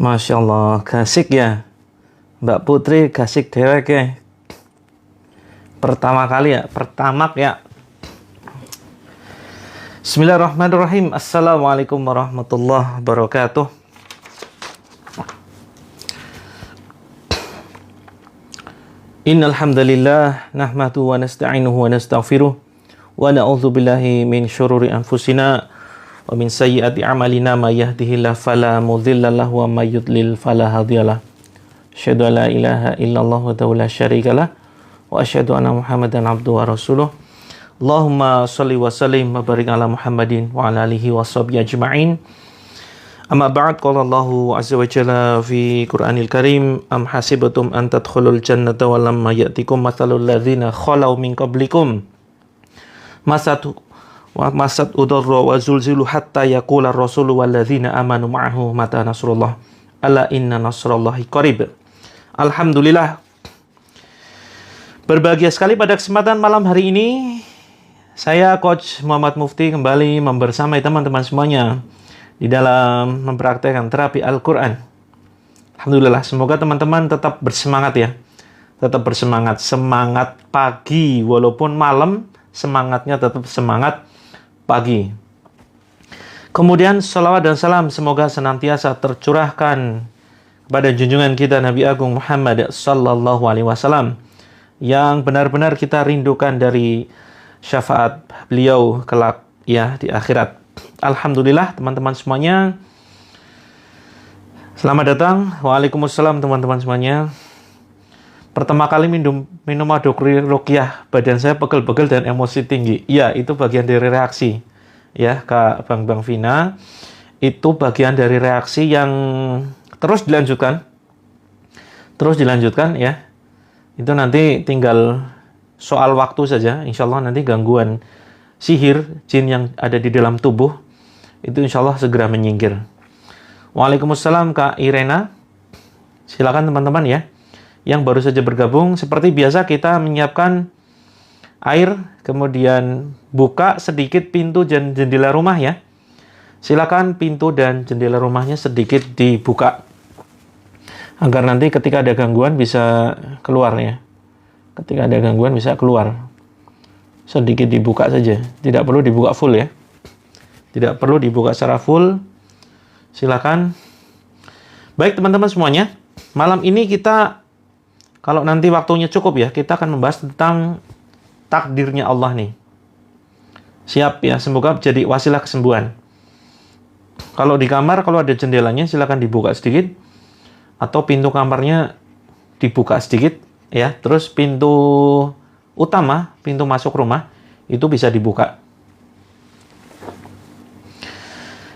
Masya Allah, gasik ya. Mbak Putri gasik dewek ya. Pertama kali ya, pertamak ya. Bismillahirrahmanirrahim. Assalamualaikum warahmatullahi wabarakatuh. Innal hamdalillah nahmaduhu wa nasta'inuhu wa nastaghfiruh wa na'udzu billahi min syururi anfusina wa min sayyiati a'malina may yahdihillahu fala mudhilla lahu wa may yudlil fala hadiyalah. Asyhadu an la ilaha illallah wa la syarikalah wa asyhadu anna Muhammadan abduhu wa rasuluh. Allahumma shalli wa sallim wa barik ala Muhammadin wa ala alihi wa sahbihi ajma'in. Amma ba'd, qala Allahu azza wa jalla fi Qur'anil Karim, am hasibatum an tadkhulul jannata wa lamma ya'tikum mathalul ladzina khalau min qablikum masat udarra wa zulzilu hatta yaqula ar-rasulu wal ladzina amanu ma'ahu mata nasrullah ala inna nasrallahi qarib. Alhamdulillah, berbahagia sekali pada kesempatan malam hari ini saya Coach Muhammad Mufti kembali membersamai teman-teman semuanya di dalam mempraktekkan terapi Al-Quran. Alhamdulillah, semoga teman-teman tetap bersemangat ya. Tetap bersemangat. Semangat pagi, walaupun malam, semangatnya tetap semangat pagi. Kemudian, salawat dan salam semoga senantiasa tercurahkan kepada junjungan kita Nabi Agung Muhammad Sallallahu Alaihi Wasallam, yang benar-benar kita rindukan dari syafaat beliau kelak ya di akhirat. Alhamdulillah teman-teman semuanya, selamat datang. Waalaikumsalam teman-teman semuanya. Pertama kali minum aduk ruqyah, badan saya pegel-pegel dan emosi tinggi. Ya, itu bagian dari reaksi ya Kak Bang Vina. Itu bagian dari reaksi yang terus dilanjutkan ya. Itu nanti tinggal soal waktu saja. Insya Allah nanti gangguan sihir, jin yang ada di dalam tubuh itu insya Allah segera menyingkir. Waalaikumsalam Kak Irena. Silakan teman-teman ya yang baru saja bergabung. Seperti biasa kita menyiapkan air, kemudian buka sedikit pintu dan jendela rumah ya. Silakan pintu dan jendela rumahnya sedikit dibuka agar nanti ketika ada gangguan bisa keluar ya. Ketika ada gangguan bisa keluar. Sedikit dibuka saja, tidak perlu dibuka full ya. Tidak perlu dibuka secara full. Silakan. Baik teman-teman semuanya, malam ini kita, kalau nanti waktunya cukup ya, kita akan membahas tentang takdirnya Allah nih. Siap ya, semoga jadi wasilah kesembuhan. Kalau di kamar, kalau ada jendelanya silakan dibuka sedikit, atau pintu kamarnya dibuka sedikit ya. Terus pintu utama, pintu masuk rumah itu bisa dibuka.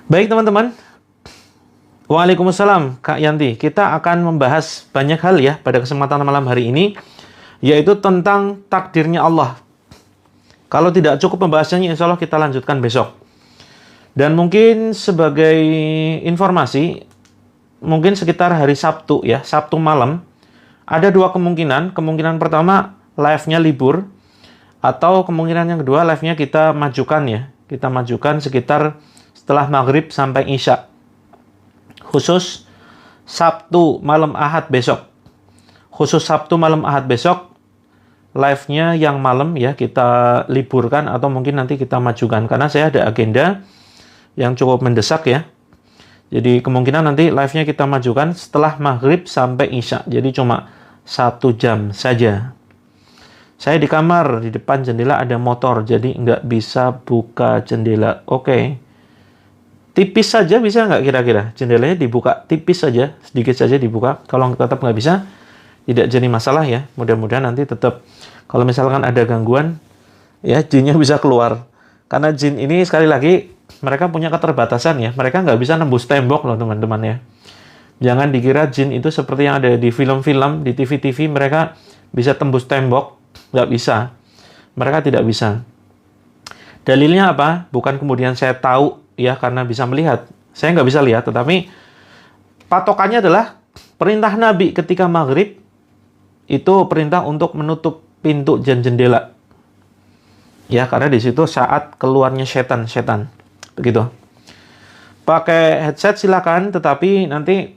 Baik teman-teman. Waalaikumsalam Kak Yanti. Kita akan membahas banyak hal ya pada kesempatan malam hari ini, yaitu tentang takdirnya Allah. Kalau tidak cukup pembahasannya, insya Allah kita lanjutkan besok. Dan mungkin sebagai informasi, mungkin sekitar hari Sabtu ya, Sabtu malam, ada dua kemungkinan. Kemungkinan pertama, live-nya libur, atau kemungkinan yang kedua, live-nya kita majukan ya. Kita majukan sekitar setelah maghrib sampai isya. Khusus Sabtu malam Ahad besok. Khusus Sabtu malam Ahad besok, live-nya yang malam ya kita liburkan, atau mungkin nanti kita majukan. Karena saya ada agenda yang cukup mendesak ya. Jadi kemungkinan nanti live-nya kita majukan setelah maghrib sampai isya. Jadi cuma 1 jam saja. Saya di kamar, di depan jendela ada motor, jadi nggak bisa buka jendela. Oke. Tipis saja bisa nggak kira-kira? Jendelanya dibuka tipis saja, sedikit saja dibuka. Kalau tetap nggak bisa, tidak jadi masalah ya. Mudah-mudahan nanti tetap, kalau misalkan ada gangguan, ya jinnya bisa keluar. Karena jin ini sekali lagi, mereka punya keterbatasan ya. Mereka nggak bisa nembus tembok loh teman-teman ya. Jangan dikira jin itu seperti yang ada di film-film, di TV-TV, mereka bisa tembus tembok. Nggak bisa. Mereka tidak bisa. Dalilnya apa? Bukan kemudian saya tahu ya karena bisa melihat. Saya nggak bisa lihat, tetapi patokannya adalah perintah Nabi ketika maghrib itu perintah untuk menutup pintu dan jendela. Ya, karena di situ saat keluarnya setan. Begitu. Pakai headset silakan, tetapi nanti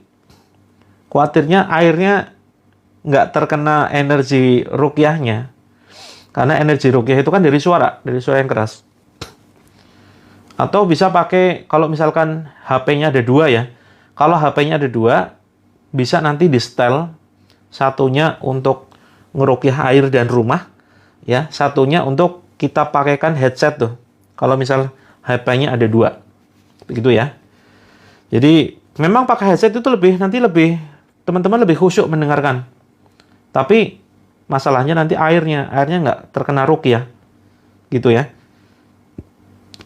khawatirnya airnya nggak terkena energi ruqyahnya. Karena energi ruqyah itu kan dari suara yang keras. Atau bisa pakai, kalau misalkan HP-nya ada 2 ya. Kalau HP-nya ada 2, bisa nanti di setel. Satunya untuk ngeruqyah air dan rumah, ya. Satunya untuk kita pakaikan headset tuh. Kalau misal HP-nya ada 2. Begitu ya. Jadi, memang pakai headset itu teman-teman lebih khusyuk mendengarkan. Tapi, masalahnya nanti airnya nggak terkena ruqyah. Gitu ya.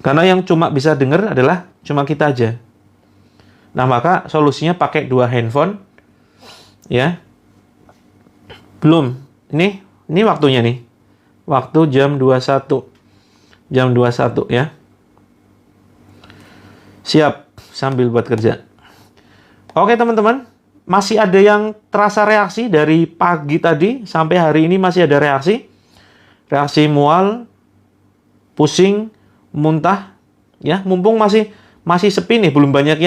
Karena yang cuma bisa dengar adalah cuma kita aja. Nah, maka solusinya pakai 2 handphone. Ya. Belum. Ini waktunya nih. Waktu jam 21. Jam 21 ya. Siap sambil buat kerja. Oke, teman-teman. Masih ada yang terasa reaksi dari pagi tadi sampai hari ini, masih ada reaksi. Reaksi mual, pusing, muntah, ya. Mumpung masih sepi nih, belum banyak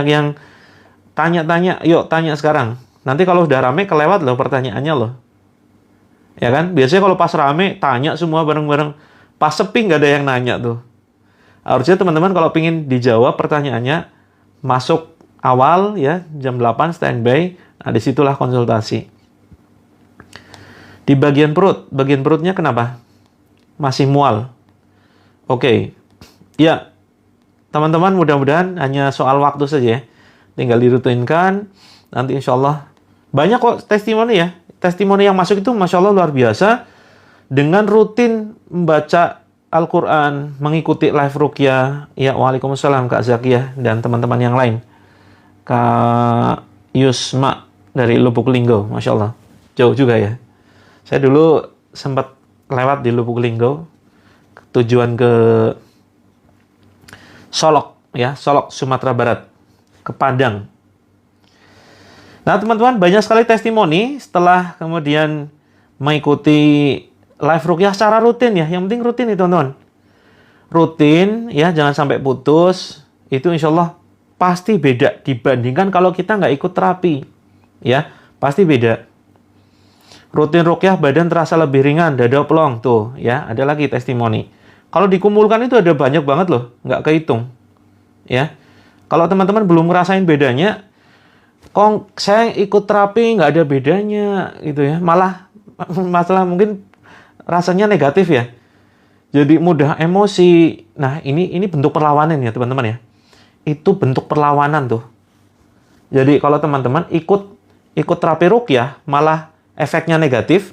yang tanya-tanya. Yuk tanya sekarang. Nanti kalau udah rame kelewat loh pertanyaannya loh. Ya kan? Biasanya kalau pas rame tanya semua bareng-bareng. Pas sepi nggak ada yang nanya tuh. Harusnya teman-teman kalau pingin dijawab pertanyaannya, masuk awal ya, jam 8 standby. Nah, disitulah konsultasi. Di bagian perutnya kenapa? Masih mual. Oke, ya teman-teman, mudah-mudahan hanya soal waktu saja ya. Tinggal dirutinkan, nanti insya Allah banyak kok testimoni ya. Testimoni yang masuk itu Masya Allah luar biasa. Dengan rutin membaca Al-Quran, mengikuti live ruqyah. Ya, waalaikumsalam Kak Zakiyah dan teman-teman yang lain. Kak Yusma dari Lubuk Linggau, Masya Allah. Jauh juga ya. Saya dulu sempat lewat di Lubuk Linggau. Tujuan ke Solok ya, Solok Sumatera Barat, ke Padang. Nah, teman-teman, banyak sekali testimoni setelah kemudian mengikuti live ruqyah secara rutin ya. Yang penting rutin itu, teman-teman. Rutin ya, jangan sampai putus. Itu insya Allah pasti beda dibandingkan kalau kita nggak ikut terapi. Ya, pasti beda. Rutin ruqyah badan terasa lebih ringan, dada plong tuh ya, ada lagi testimoni. Kalau dikumulkan itu ada banyak banget loh, nggak kehitung. Ya, kalau teman-teman belum ngerasain bedanya, kok saya ikut terapi nggak ada bedanya gitu ya, malah masalah mungkin rasanya negatif ya. Jadi mudah emosi. Nah, ini bentuk perlawanan ya teman-teman ya. Itu bentuk perlawanan tuh. Jadi kalau teman-teman ikut terapi ruqyah, malah efeknya negatif,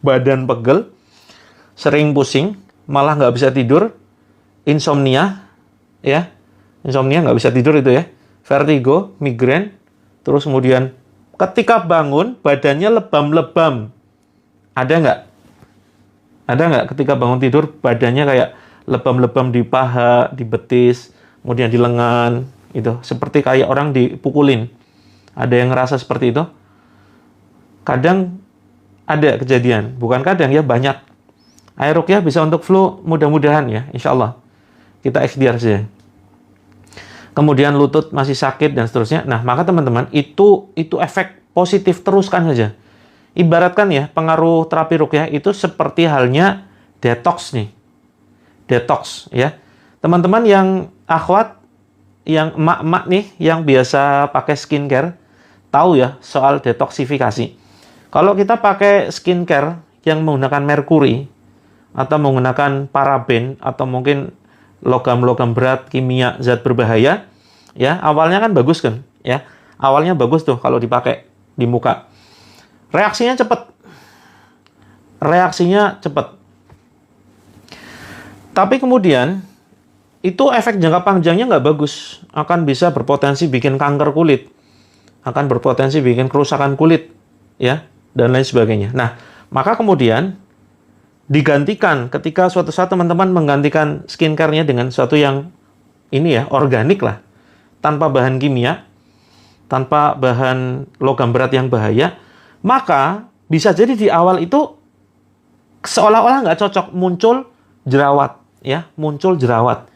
badan pegel, sering pusing, malah nggak bisa tidur, insomnia, ya, insomnia nggak bisa tidur itu ya, vertigo, migrain, terus kemudian ketika bangun badannya lebam-lebam, ada nggak? Ada nggak ketika bangun tidur badannya kayak lebam-lebam di paha, di betis, kemudian di lengan, itu seperti kayak orang dipukulin. Ada yang ngerasa seperti itu? Kadang ada kejadian, bukan kadang ya, banyak. Air ruqyah bisa untuk flu, mudah-mudahan ya, insya Allah. Kita ikhtiar saja. Kemudian lutut masih sakit dan seterusnya. Nah, maka teman-teman, itu efek positif, teruskan saja. Ibaratkan ya, pengaruh terapi ruqyah itu seperti halnya detox nih. Detox ya. Teman-teman yang akhwat, yang emak-emak nih, yang biasa pakai skincare, tahu ya soal detoksifikasi. Kalau kita pakai skincare yang menggunakan merkuri, atau menggunakan paraben, atau mungkin logam-logam berat, kimia, zat berbahaya, ya, awalnya kan bagus kan, ya. Awalnya bagus tuh kalau dipakai di muka. Reaksinya cepat. Tapi kemudian, itu efek jangka panjangnya nggak bagus. Akan bisa berpotensi bikin kanker kulit. Akan berpotensi bikin kerusakan kulit, ya, dan lain sebagainya. Nah, maka kemudian digantikan ketika suatu saat teman-teman menggantikan skincare-nya dengan sesuatu yang ini ya, organik lah. Tanpa bahan kimia, tanpa bahan logam berat yang bahaya, maka bisa jadi di awal itu seolah-olah nggak cocok, muncul jerawat, ya, muncul jerawat.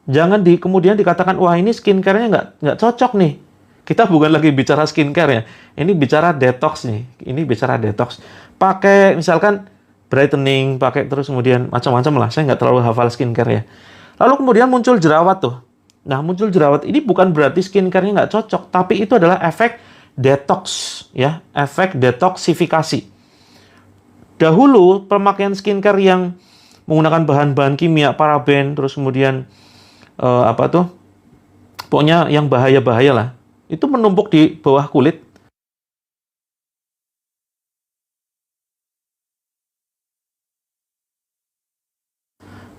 Jangan kemudian dikatakan, wah ini skincare-nya nggak cocok nih. Kita bukan lagi bicara skincare ya. Ini bicara detox nih. Ini bicara detox. Pakai misalkan brightening, pakai terus kemudian macam-macam lah. Saya nggak terlalu hafal skincare ya. Lalu kemudian muncul jerawat tuh. Nah, muncul jerawat ini bukan berarti skincare-nya nggak cocok, tapi itu adalah efek detox ya, efek detoksifikasi. Dahulu pemakaian skincare yang menggunakan bahan-bahan kimia, paraben, terus kemudian pokoknya yang bahaya-bahaya lah. Itu menumpuk di bawah kulit.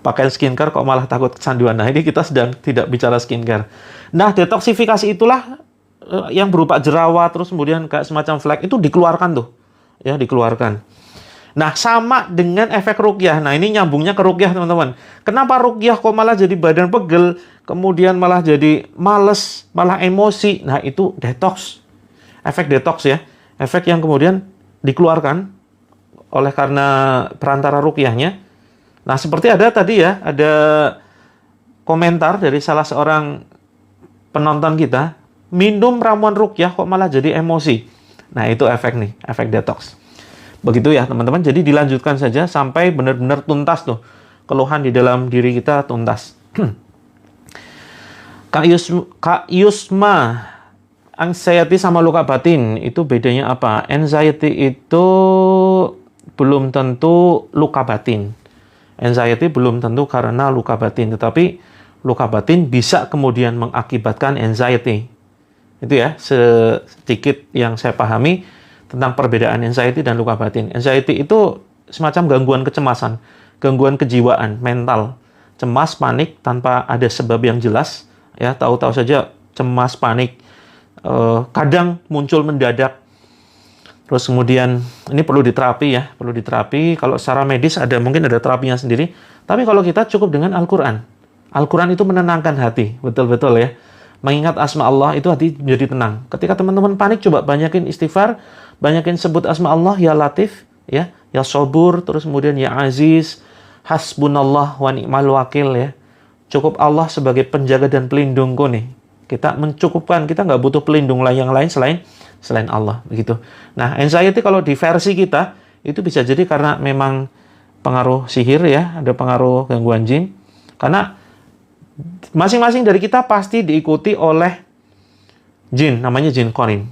Pakai skincare kok malah takut kecanduan. Nah, ini kita sedang tidak bicara skincare. Nah, detoksifikasi itulah yang berupa jerawat, terus kemudian kayak semacam flek, itu dikeluarkan tuh. Ya, dikeluarkan. Nah, sama dengan efek ruqyah. Nah, ini nyambungnya ke ruqyah, teman-teman. Kenapa ruqyah kok malah jadi badan pegel, kemudian malah jadi males, malah emosi? Nah, itu detox. Efek detox ya. Efek yang kemudian dikeluarkan oleh karena perantara ruqyahnya. Nah, seperti ada tadi ya, ada komentar dari salah seorang penonton kita, minum ramuan ruqyah kok malah jadi emosi. Nah, itu efek nih, efek detox. Begitu ya teman-teman, jadi dilanjutkan saja sampai benar-benar tuntas tuh. Keluhan di dalam diri kita tuntas. Kak Yusma, anxiety sama luka batin, itu bedanya apa? Anxiety itu belum tentu luka batin. Anxiety belum tentu karena luka batin, tetapi luka batin bisa kemudian mengakibatkan anxiety. Itu ya, sedikit yang saya pahami tentang perbedaan anxiety dan luka batin. Anxiety itu semacam gangguan kecemasan, gangguan kejiwaan, mental, cemas, panik tanpa ada sebab yang jelas, ya tahu-tahu saja cemas, panik, kadang muncul mendadak. Terus kemudian ini perlu diterapi ya, perlu diterapi. Kalau secara medis mungkin ada terapinya sendiri. Tapi kalau kita cukup dengan Al-Quran. Al-Quran itu menenangkan hati, betul-betul ya. Mengingat asma Allah itu hati menjadi tenang. Ketika teman-teman panik, coba banyakin istighfar, banyakin sebut asma Allah, ya Latif, ya Sabur, terus kemudian ya Aziz, hasbunallah wa ni'mal wakil ya. Cukup Allah sebagai penjaga dan pelindungku nih. Kita mencukupkan, kita nggak butuh pelindung yang lain selain Allah, begitu. Nah, anxiety kalau di versi kita itu bisa jadi karena memang pengaruh sihir ya, ada pengaruh gangguan jin. Karena masing-masing dari kita pasti diikuti oleh jin, namanya jin qarin.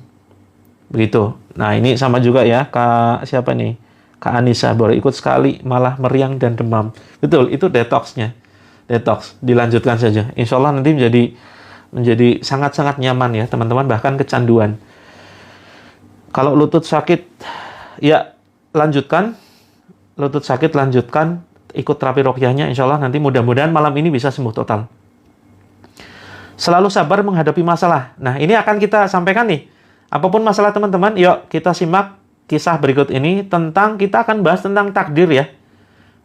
Begitu. Nah, ini sama juga ya, Kak siapa nih? Kak Anissa baru ikut sekali malah meriang dan demam. Betul, itu detoxnya. Detox, dilanjutkan saja. Insya Allah nanti menjadi sangat-sangat nyaman ya, teman-teman, bahkan kecanduan. Kalau lutut sakit, ya lanjutkan. Lutut sakit, lanjutkan. Ikut terapi ruqyahnya, insya Allah nanti mudah-mudahan malam ini bisa sembuh total. Selalu sabar menghadapi masalah. Nah, ini akan kita sampaikan nih. Apapun masalah teman-teman, yuk kita simak kisah berikut ini tentang, kita akan bahas tentang takdir ya.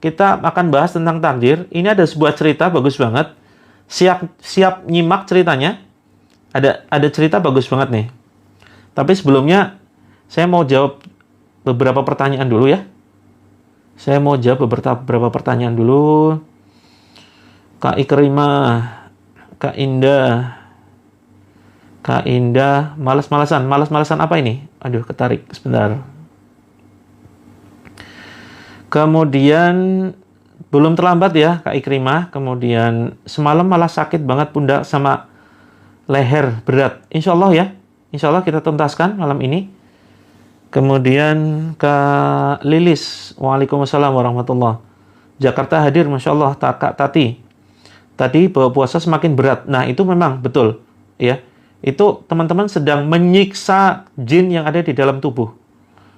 Kita akan bahas tentang takdir. Ini ada sebuah cerita bagus banget. Siap nyimak ceritanya. Ada cerita bagus banget nih. Tapi sebelumnya saya mau jawab beberapa pertanyaan dulu ya. Saya mau jawab beberapa pertanyaan dulu. Kak Ikrimah, Kak Indah, malas-malasan apa ini? Aduh, ketarik sebentar. Kemudian belum terlambat ya Kak Ikrimah. Kemudian semalam malah sakit banget pundak sama leher berat. Insya Allah ya. Insya Allah kita tuntaskan malam ini. Kemudian Kak Lilis, waalaikumsalam warahmatullah. Jakarta hadir, Masya Allah. Kak Tati, tadi bahwa puasa semakin berat. Nah, itu memang betul ya. Itu teman-teman sedang menyiksa jin yang ada di dalam tubuh.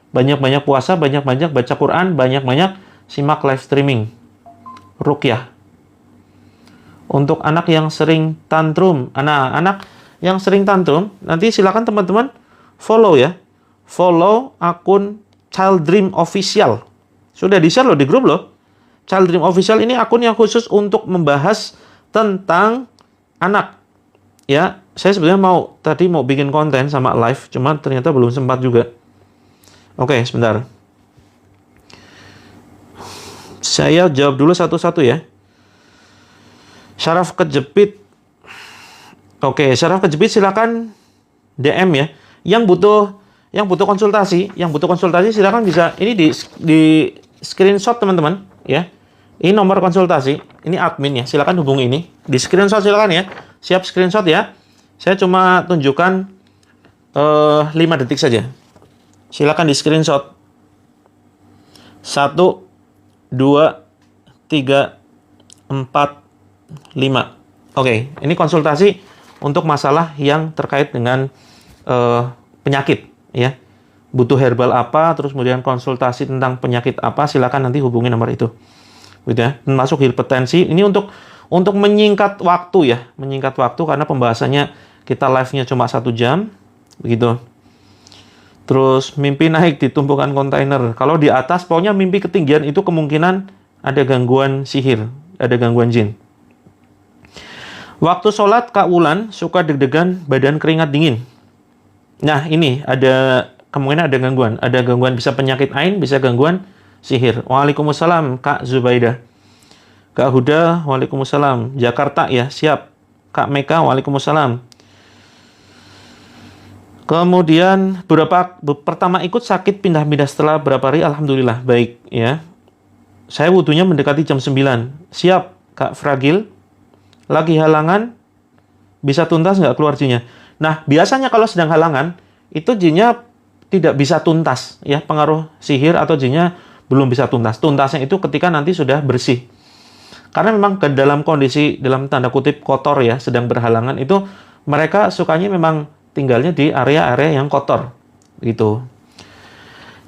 Banyak-banyak puasa, banyak-banyak baca Quran, banyak-banyak simak live streaming ruqyah. Untuk anak yang sering tantrum, anak yang sering tantrum, nanti silakan teman-teman follow ya. Follow akun Child Dream Official. Sudah di-share loh di grup loh. Child Dream Official ini akun yang khusus untuk membahas tentang anak. Ya, saya sebenarnya tadi mau bikin konten sama live, cuma ternyata belum sempat juga. Oke, sebentar. Saya jawab dulu satu-satu ya. Syaraf kejepit. Oke, syaraf kejepit silakan DM ya. Yang butuh konsultasi silakan bisa ini di screenshot teman-teman ya. Ini nomor konsultasi, ini admin ya. Silakan hubungi ini. Di screenshot silakan ya. Siap screenshot ya. Saya cuma tunjukkan 5 detik saja. Silakan di screenshot. 1 2 3 4 5. Oke, ini konsultasi untuk masalah yang terkait dengan penyakit ya. Butuh herbal apa, terus kemudian konsultasi tentang penyakit apa, silakan nanti hubungi nomor itu. Gitu ya. Masuk hipertensi, ini untuk menyingkat waktu ya, menyingkat waktu karena pembahasannya kita live-nya cuma 1 jam, begitu. Terus mimpi naik di tumpukan kontainer. Kalau di atas, pokoknya mimpi ketinggian itu kemungkinan ada gangguan sihir, ada gangguan jin. Waktu sholat Kak Wulan suka deg-degan, badan keringat dingin. Nah ini ada kemungkinan ada gangguan bisa penyakit ain, bisa gangguan sihir. Waalaikumsalam Kak Zubaidah. Kak Huda, waalaikumsalam. Jakarta ya, siap. Kak Meka, waalaikumsalam. Kemudian pertama ikut sakit pindah-pindah setelah berapa hari, alhamdulillah baik ya. Saya wudunya mendekati jam 9. Siap Kak Fragil. Lagi halangan, bisa tuntas nggak keluar jinnya? Nah, biasanya kalau sedang halangan, itu jinnya tidak bisa tuntas, ya, pengaruh sihir atau jinnya belum bisa tuntas. Tuntasnya itu ketika nanti sudah bersih. Karena memang dalam kondisi, dalam tanda kutip kotor ya, sedang berhalangan, itu mereka sukanya memang tinggalnya di area-area yang kotor, gitu.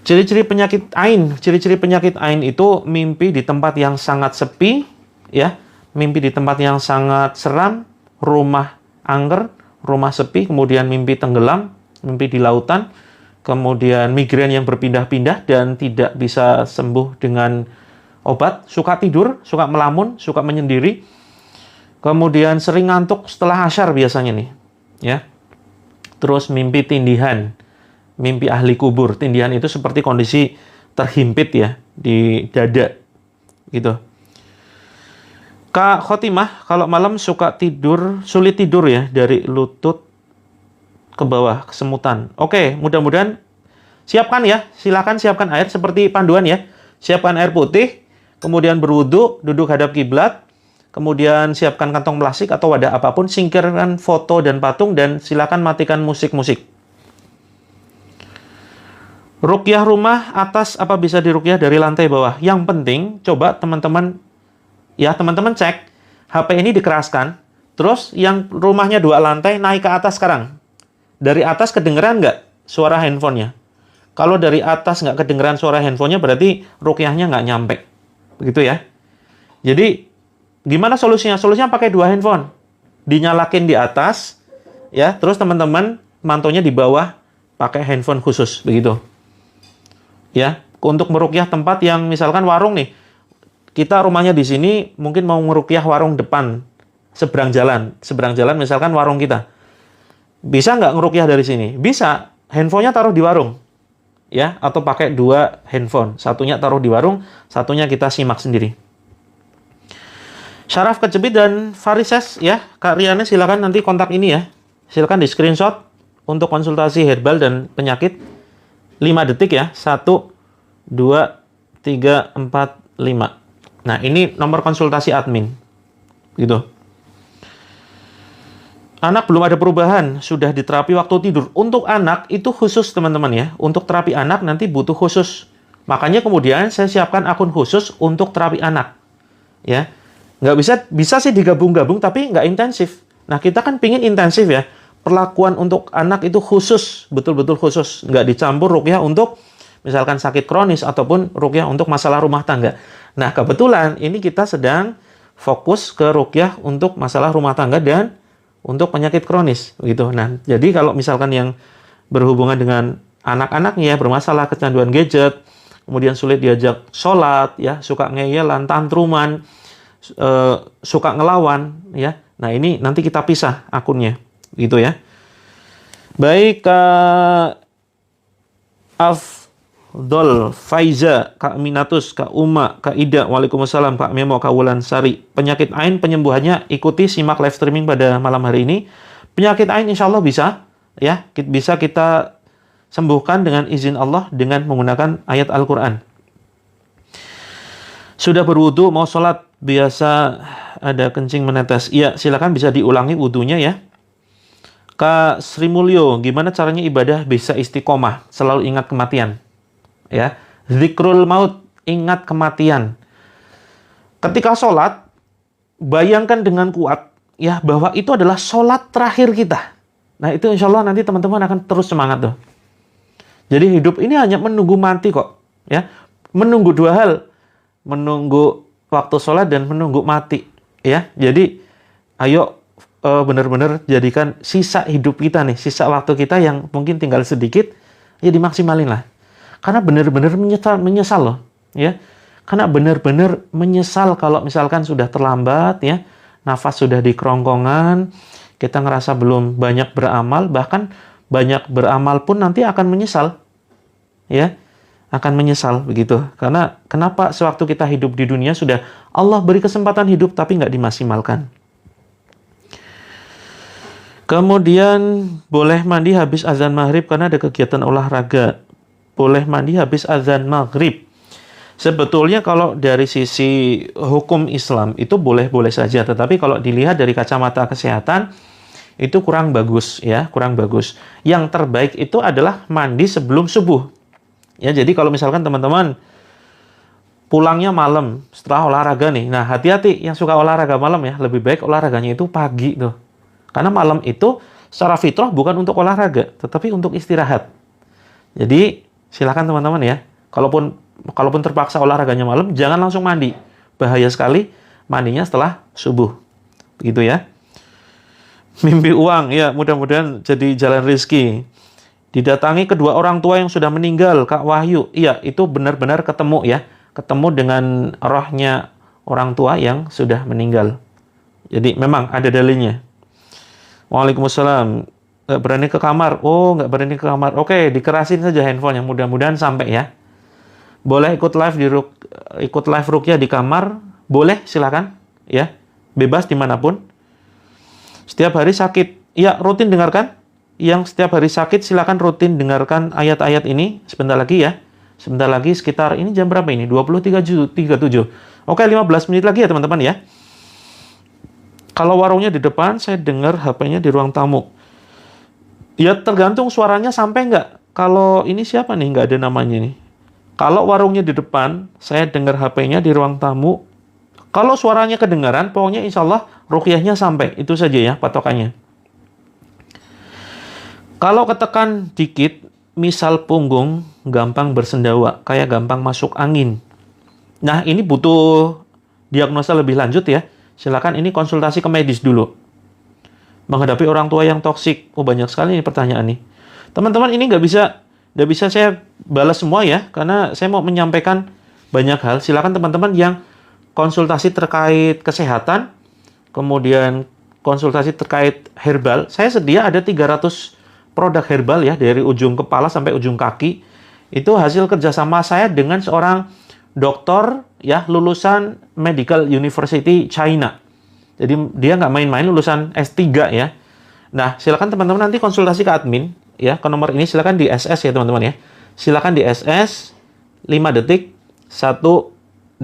Ciri-ciri penyakit ain itu mimpi di tempat yang sangat sepi, ya, mimpi di tempat yang sangat seram, rumah angker, rumah sepi, kemudian mimpi tenggelam, mimpi di lautan, kemudian migrain yang berpindah-pindah dan tidak bisa sembuh dengan obat, suka tidur, suka melamun, suka menyendiri, kemudian sering ngantuk setelah asyar biasanya nih, ya. Terus mimpi tindihan, mimpi ahli kubur. Tindihan itu seperti kondisi terhimpit ya di dada, gitu. Kak Khotimah, kalau malam sulit tidur ya, dari lutut ke bawah, kesemutan. Oke, mudah-mudahan siapkan ya, silakan siapkan air seperti panduan ya. Siapkan air putih, kemudian berwudu, duduk hadap kiblat, kemudian siapkan kantong plastik atau wadah apapun, singkirkan foto dan patung, dan silakan matikan musik-musik. Ruqyah rumah atas apa bisa diruqyah dari lantai bawah? Yang penting, coba teman-teman cek, HP ini dikeraskan, terus yang rumahnya 2 lantai naik ke atas sekarang. Dari atas kedengeran nggak suara handphonenya? Kalau dari atas nggak kedengeran suara handphonenya, berarti ruqyahnya nggak nyampe. Begitu ya. Jadi, gimana solusinya? Solusinya pakai 2 handphone. Dinyalakin di atas, ya, terus teman-teman mantonya di bawah pakai handphone khusus, begitu. Ya, untuk meruqyah tempat yang misalkan warung nih, kita rumahnya di sini, mungkin mau meruqyah warung depan, seberang jalan misalkan warung kita. Bisa nggak ngeruqyah dari sini? Bisa, handphonenya taruh di warung, ya, atau pakai 2 handphone, satunya taruh di warung, satunya kita simak sendiri. Syaraf kejepit dan varises, ya, Kak Riana silakan nanti kontak ini ya, silakan di screenshot untuk konsultasi herbal dan penyakit. 5 detik ya, 1, 2, 3, 4, 5. Nah, ini nomor konsultasi admin. Gitu. Anak belum ada perubahan, sudah diterapi waktu tidur. Untuk anak itu khusus teman-teman ya. Untuk terapi anak nanti butuh khusus. Makanya kemudian saya siapkan akun khusus untuk terapi anak. Ya. Nggak bisa sih digabung-gabung tapi nggak intensif. Nah, kita kan pingin intensif ya. Perlakuan untuk anak itu khusus, betul-betul khusus. Nggak dicampur ruqyah untuk misalkan sakit kronis ataupun ruqyah untuk masalah rumah tangga. Nah, kebetulan ini kita sedang fokus ke ruqyah untuk masalah rumah tangga dan untuk penyakit kronis, gitu. Nah, jadi kalau misalkan yang berhubungan dengan anak-anaknya bermasalah kecanduan gadget, kemudian sulit diajak sholat, ya, suka ngeyelan, tantruman, suka ngelawan, ya. Nah, ini nanti kita pisah akunnya, gitu ya. Baik, Kak Afdol, Faiza, Kak Minatus, Kak Uma, Kak Ida, waalaikumsalam, Kak Memo, Kak Wulan Sari. Penyakit ain penyembuhannya ikuti simak live streaming pada malam hari ini. Penyakit ain insya Allah bisa, ya, bisa kita sembuhkan dengan izin Allah dengan menggunakan ayat Al-Quran. Sudah berwudu mau sholat, biasa ada kencing menetes. Iya, silakan bisa diulangi wudunya ya. Kak Sri Mulyo, gimana caranya ibadah bisa istiqomah, selalu ingat kematian? Ya, zikrul maut, ingat kematian. Ketika sholat, bayangkan dengan kuat ya bahwa itu adalah sholat terakhir kita. Nah, itu insya Allah nanti teman-teman akan terus semangat tuh. Jadi hidup ini hanya menunggu mati kok, ya. Menunggu dua hal, menunggu waktu sholat dan menunggu mati, ya. Jadi ayo benar-benar jadikan sisa hidup kita nih, sisa waktu kita yang mungkin tinggal sedikit, ya dimaksimalin lah. Karena benar-benar menyesal loh, ya. Karena benar-benar menyesal kalau misalkan sudah terlambat, ya. Nafas sudah di kerongkongan, kita ngerasa belum banyak beramal, bahkan banyak beramal pun nanti akan menyesal, ya. Akan menyesal begitu. Karena kenapa sewaktu kita hidup di dunia sudah Allah beri kesempatan hidup tapi nggak dimaksimalkan. Kemudian boleh mandi habis azan maghrib karena ada kegiatan olahraga. Boleh mandi habis azan maghrib. Sebetulnya kalau dari sisi hukum Islam itu boleh-boleh saja. Tetapi kalau dilihat dari kacamata kesehatan itu kurang bagus, ya, kurang bagus. Yang terbaik itu adalah mandi sebelum subuh. Ya, jadi kalau misalkan teman-teman pulangnya malam setelah olahraga nih. Nah, hati-hati yang suka olahraga malam ya, lebih baik olahraganya itu pagi tuh. Karena malam itu secara fitrah bukan untuk olahraga, tetapi untuk istirahat. Jadi, silakan teman-teman ya. Kalaupun terpaksa olahraganya malam, jangan langsung mandi. Bahaya sekali mandinya setelah subuh. Begitu ya. Mimpi uang, ya mudah-mudahan jadi jalan rezeki. Didatangi kedua orang tua yang sudah meninggal, Kak Wahyu. Iya, itu benar-benar ketemu ya. Ketemu dengan rohnya orang tua yang sudah meninggal. Jadi memang ada dalilnya. Waalaikumsalam. Nggak berani ke kamar. Oh, nggak berani ke kamar. Oke, dikerasin saja handphonenya. Mudah-mudahan sampai ya. Boleh ikut live ruqyah di kamar. Boleh, silakan. Ya, bebas dimanapun. Setiap hari sakit. Ya, rutin dengarkan. Yang setiap hari sakit, silakan rutin dengarkan ayat-ayat ini. Sebentar lagi ya. Sebentar lagi sekitar, ini jam berapa ini? 23.37. Oke, 15 menit lagi ya teman-teman ya. Kalau warungnya di depan, saya dengar HP-nya di ruang tamu. Ya tergantung suaranya sampai nggak. Kalau ini siapa nih? Nggak ada namanya nih. Kalau warungnya di depan, saya dengar HP-nya di ruang tamu. Kalau suaranya kedengaran, pokoknya insya Allah ruqyahnya sampai. Itu saja ya patokannya. Kalau ketekan dikit, misal punggung, gampang bersendawa. Kayak gampang masuk angin. Nah ini butuh diagnosa lebih lanjut ya. Silakan ini konsultasi ke medis dulu. Menghadapi orang tua yang toksik. Oh, banyak sekali ini pertanyaan nih. Teman-teman, ini nggak bisa saya balas semua ya, karena saya mau menyampaikan banyak hal. Silakan teman-teman yang konsultasi terkait kesehatan, kemudian konsultasi terkait herbal. Saya sedia ada 300 produk herbal ya, dari ujung kepala sampai ujung kaki. Itu hasil kerjasama saya dengan seorang dokter ya, lulusan Medical University China. Jadi dia nggak main-main, lulusan S3 ya. Nah, silakan teman-teman nanti konsultasi ke admin ya, ke nomor ini silakan di SS ya teman-teman ya. Silakan di SS 5 detik 1 2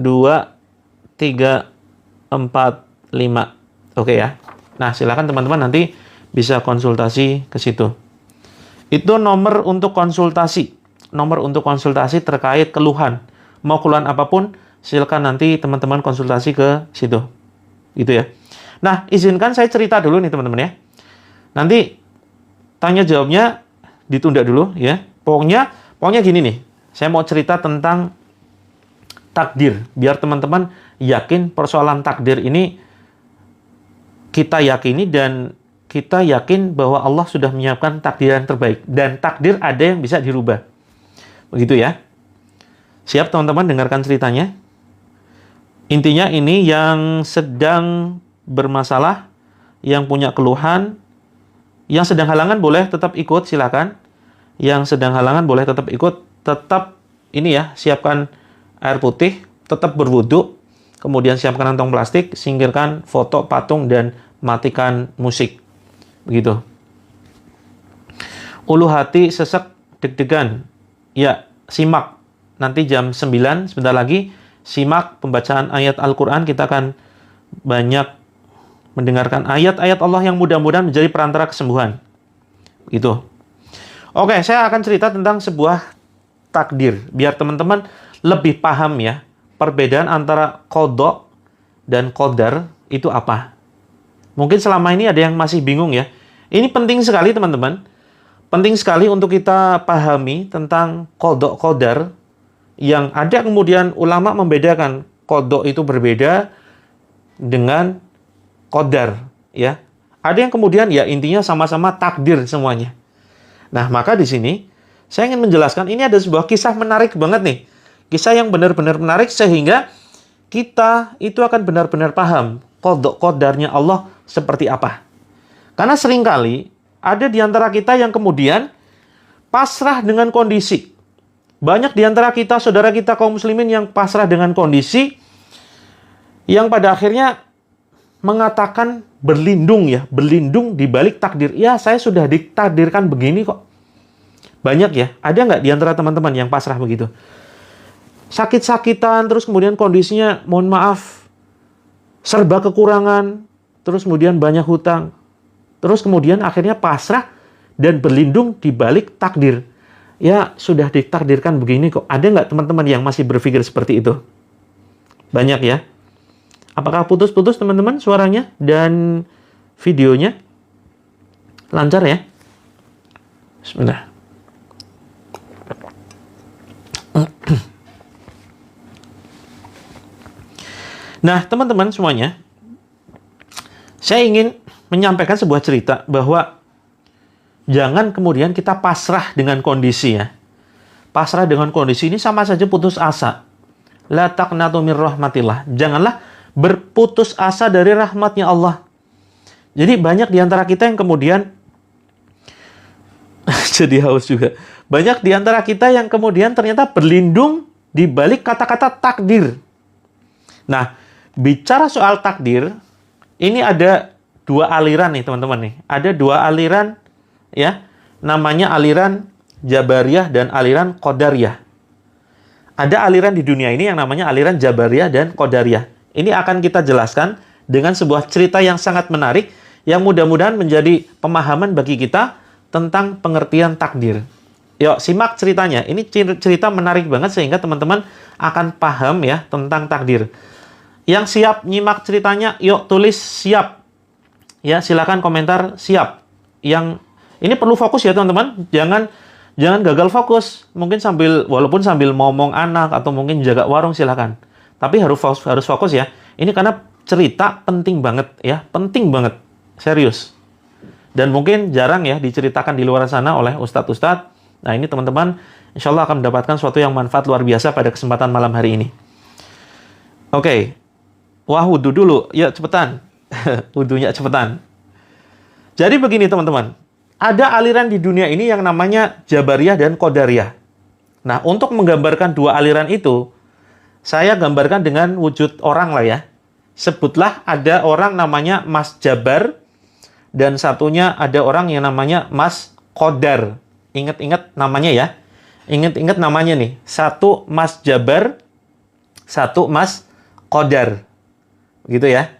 3 4 5. Oke ya. Nah, silakan teman-teman nanti bisa konsultasi ke situ. Itu nomor untuk konsultasi. Nomor untuk konsultasi terkait keluhan. Mau keluhan apapun, silakan nanti teman-teman konsultasi ke situ. Gitu ya. Nah, izinkan saya cerita dulu nih teman-teman ya. Nanti tanya jawabnya ditunda dulu ya. Pokoknya gini nih. Saya mau cerita tentang takdir. Biar teman-teman yakin persoalan takdir ini kita yakini dan kita yakin bahwa Allah sudah menyiapkan takdir yang terbaik. Dan takdir ada yang bisa dirubah. Begitu ya. Siap teman-teman dengarkan ceritanya? Intinya ini yang sedang bermasalah, yang punya keluhan, yang sedang halangan boleh tetap ikut, silakan. Yang sedang halangan boleh tetap ikut, tetap ini ya, siapkan air putih, tetap berwudu, kemudian siapkan kantong plastik, singkirkan foto patung dan matikan musik. Begitu. ulu hati sesek deg-degan. Ya, simak. Nanti jam 9, sebentar lagi, simak pembacaan ayat Al-Quran. Kita akan banyak mendengarkan ayat-ayat Allah yang mudah-mudahan menjadi perantara kesembuhan. Gitu. Oke, saya akan cerita tentang sebuah takdir. Biar teman-teman lebih paham ya, perbedaan antara qadha dan qadar itu apa. Mungkin selama ini ada yang masih bingung ya. Ini penting sekali teman-teman. Penting sekali untuk kita pahami tentang qadha qadar, yang ada kemudian ulama membedakan qadha itu berbeda dengan qadar ya. Ada yang kemudian ya intinya sama-sama takdir semuanya. Nah, maka di sini saya ingin menjelaskan, ini ada sebuah kisah menarik banget nih. Kisah yang benar-benar menarik sehingga kita itu akan benar-benar paham qadha qadarnya Allah seperti apa. Karena seringkali ada di antara kita yang kemudian pasrah dengan kondisi. Banyak di antara kita, saudara kita kaum muslimin yang pasrah dengan kondisi, yang pada akhirnya mengatakan berlindung di balik takdir. Ya, saya sudah ditakdirkan begini kok. Banyak ya, ada nggak di antara teman-teman yang pasrah begitu? Sakit-sakitan, terus kemudian kondisinya, mohon maaf, serba kekurangan, terus kemudian banyak hutang. Terus kemudian akhirnya pasrah dan berlindung di balik takdir. Ya, sudah ditakdirkan begini kok. Ada nggak teman-teman yang masih berpikir seperti itu? Banyak ya. Apakah putus-putus teman-teman suaranya dan videonya? Lancar ya? Bismillah. Nah, teman-teman semuanya, saya ingin menyampaikan sebuah cerita bahwa jangan kemudian kita pasrah dengan kondisi ya. Pasrah dengan kondisi ini sama saja putus asa. La taqnatu min rahmatillah. Janganlah berputus asa dari rahmatnya Allah. Jadi banyak di antara kita yang kemudian jadi haus juga. Banyak di antara kita yang kemudian ternyata berlindung di balik kata-kata takdir. Nah, bicara soal takdir, ini ada dua aliran nih teman-teman nih. Ada dua aliran ya, namanya aliran Jabariyah dan aliran Qadariyah. Ada aliran di dunia ini yang namanya aliran Jabariyah dan Qadariyah. Ini akan kita jelaskan dengan sebuah cerita yang sangat menarik, yang mudah-mudahan menjadi pemahaman bagi kita tentang pengertian takdir. Yuk, simak ceritanya. Ini cerita menarik banget sehingga teman-teman akan paham ya tentang takdir. Yang siap nyimak ceritanya, yuk tulis siap. Ya, silakan komentar siap. Yang ini perlu fokus ya teman-teman. Jangan gagal fokus. Mungkin walaupun sambil ngomong anak atau mungkin jaga warung silakan. Tapi harus fokus ya. Ini karena cerita penting banget ya. Penting banget. Serius. Dan mungkin jarang ya diceritakan di luar sana oleh ustadz-ustadz. Nah, ini teman-teman insya Allah akan mendapatkan sesuatu yang manfaat luar biasa pada kesempatan malam hari ini. Oke. Wah, wudhu dulu. Ya, cepetan. Wudhunya cepetan. Jadi begini teman-teman. Ada aliran di dunia ini yang namanya Jabariyah dan Qadariyah. Nah, untuk menggambarkan dua aliran itu, saya gambarkan dengan wujud orang lah ya. Sebutlah ada orang namanya Mas Jabar, dan satunya ada orang yang namanya Mas Qadar. Ingat-ingat namanya ya. Ingat-ingat namanya nih. Satu Mas Jabar, satu Mas Qadar. Gitu ya.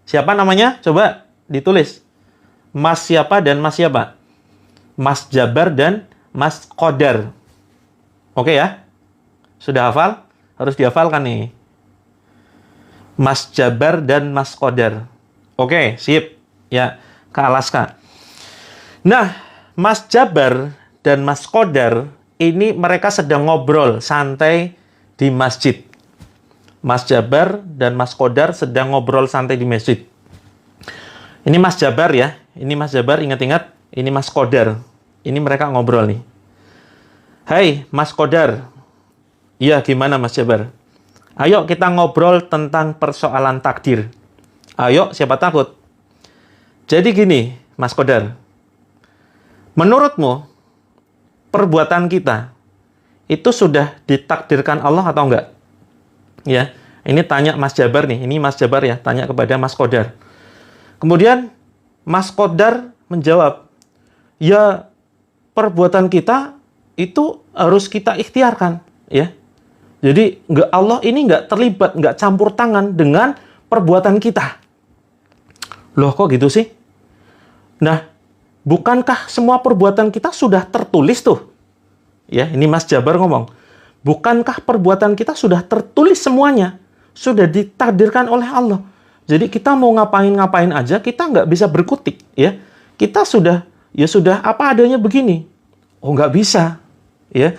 Siapa namanya? Coba ditulis. Mas siapa dan Mas siapa? Mas Jabar dan Mas Qadar. Oke ya? Sudah hafal? Harus dihafalkan nih. Mas Jabar dan Mas Qadar. Oke, sip. Ya, Kak Alaska. Nah, Mas Jabar dan Mas Qadar ini mereka sedang ngobrol santai di masjid. Mas Jabar dan Mas Qadar sedang ngobrol santai di masjid. Ini Mas Jabar ya. Ini Mas Jabar, ingat-ingat. Ini Mas Qadar. Ini mereka ngobrol nih. Hai, Mas Qadar. Iya, gimana Mas Jabar? Ayo kita ngobrol tentang persoalan takdir. Ayo, siapa takut? Jadi gini, Mas Qadar. Menurutmu, perbuatan kita itu sudah ditakdirkan Allah atau enggak? Ya, ini tanya Mas Jabar nih. Ini Mas Jabar ya, tanya kepada Mas Qadar. Kemudian Mas Qadar menjawab, ya perbuatan kita itu harus kita ikhtiarkan, ya. Jadi Allah ini nggak terlibat, nggak campur tangan dengan perbuatan kita. Loh, kok gitu sih? Nah, bukankah semua perbuatan kita sudah tertulis tuh? Ya, ini Mas Jabar ngomong. Bukankah perbuatan kita sudah tertulis semuanya? Sudah ditakdirkan oleh Allah. Jadi kita mau ngapain-ngapain aja, kita nggak bisa berkutik, ya. Kita sudah apa adanya begini. Oh, nggak bisa, ya.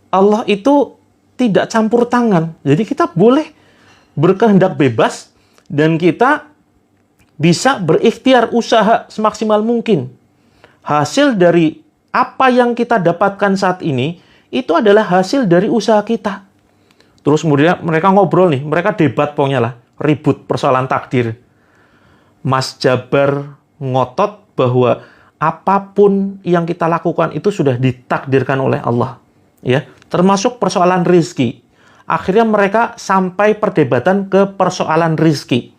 Allah itu tidak campur tangan. Jadi kita boleh berkehendak bebas dan kita bisa berikhtiar usaha semaksimal mungkin. Hasil dari apa yang kita dapatkan saat ini itu adalah hasil dari usaha kita. Terus kemudian mereka ngobrol nih, mereka debat pokoknya lah, ribut persoalan takdir. Mas Jabar ngotot bahwa apapun yang kita lakukan itu sudah ditakdirkan oleh Allah, ya, termasuk persoalan rizki. Akhirnya mereka sampai perdebatan ke persoalan rizki.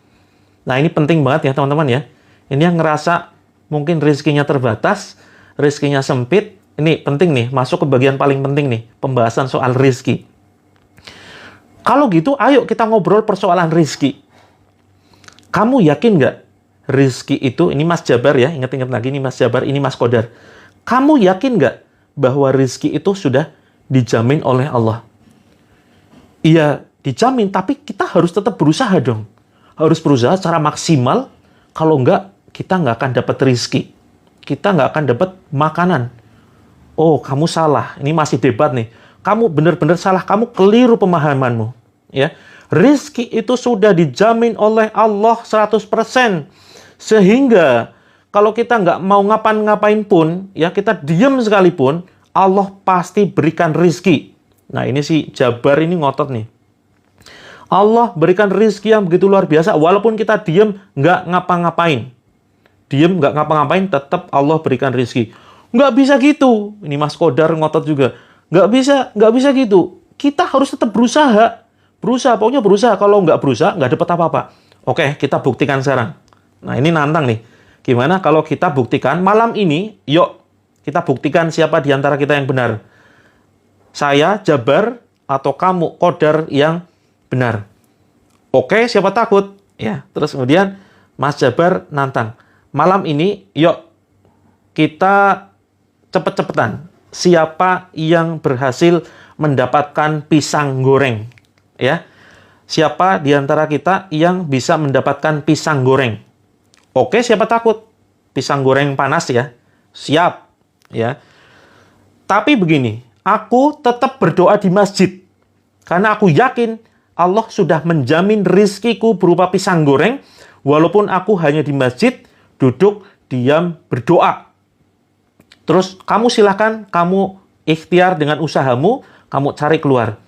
Nah, ini penting banget ya teman-teman ya. Ini yang ngerasa mungkin rizkinya terbatas, rizkinya sempit. Ini penting nih, masuk ke bagian paling penting nih, pembahasan soal rizki. Kalau gitu, ayo kita ngobrol persoalan rizki. Kamu yakin nggak rizki itu, ini Mas Jabar ya, ingat-ingat lagi ini Mas Jabar, ini Mas Qadar. Kamu yakin nggak bahwa rizki itu sudah dijamin oleh Allah? Iya, dijamin, tapi kita harus tetap berusaha dong. Harus berusaha secara maksimal, kalau nggak, kita nggak akan dapat rizki. Kita nggak akan dapat makanan. Oh, kamu salah. Ini masih debat nih. Kamu benar-benar salah. Kamu keliru pemahamanmu. Ya, rizki itu sudah dijamin oleh Allah 100%. Sehingga, kalau kita nggak mau ngapain-ngapain pun, ya kita diam sekalipun, Allah pasti berikan rizki. Nah, ini si Jabar ini ngotot nih. Allah berikan rizki yang begitu luar biasa, walaupun kita diam, nggak ngapa-ngapain. Diam, nggak ngapa-ngapain, tetap Allah berikan rizki. Nggak bisa gitu. Ini Mas Qadar ngotot juga. Nggak bisa gitu. Kita harus tetap berusaha. Berusaha, pokoknya berusaha. Kalau nggak berusaha, nggak dapat apa-apa. Oke, kita buktikan sekarang. Nah, ini nantang nih. Gimana kalau kita buktikan malam ini, yuk, kita buktikan siapa di antara kita yang benar. Saya, Jabar, atau kamu, Qadar, yang benar. Oke, siapa takut? Ya, terus kemudian Mas Jabar nantang. Malam ini, yuk, kita cepet-cepetan. Siapa yang berhasil mendapatkan pisang goreng? Ya, siapa di antara kita yang bisa mendapatkan pisang goreng? Oke, siapa takut? Pisang goreng panas ya? Siap. Ya. Tapi begini, aku tetap berdoa di masjid. Karena aku yakin Allah sudah menjamin rizkiku berupa pisang goreng, walaupun aku hanya di masjid, duduk, diam, berdoa. Terus kamu silakan, kamu ikhtiar dengan usahamu, kamu cari keluar.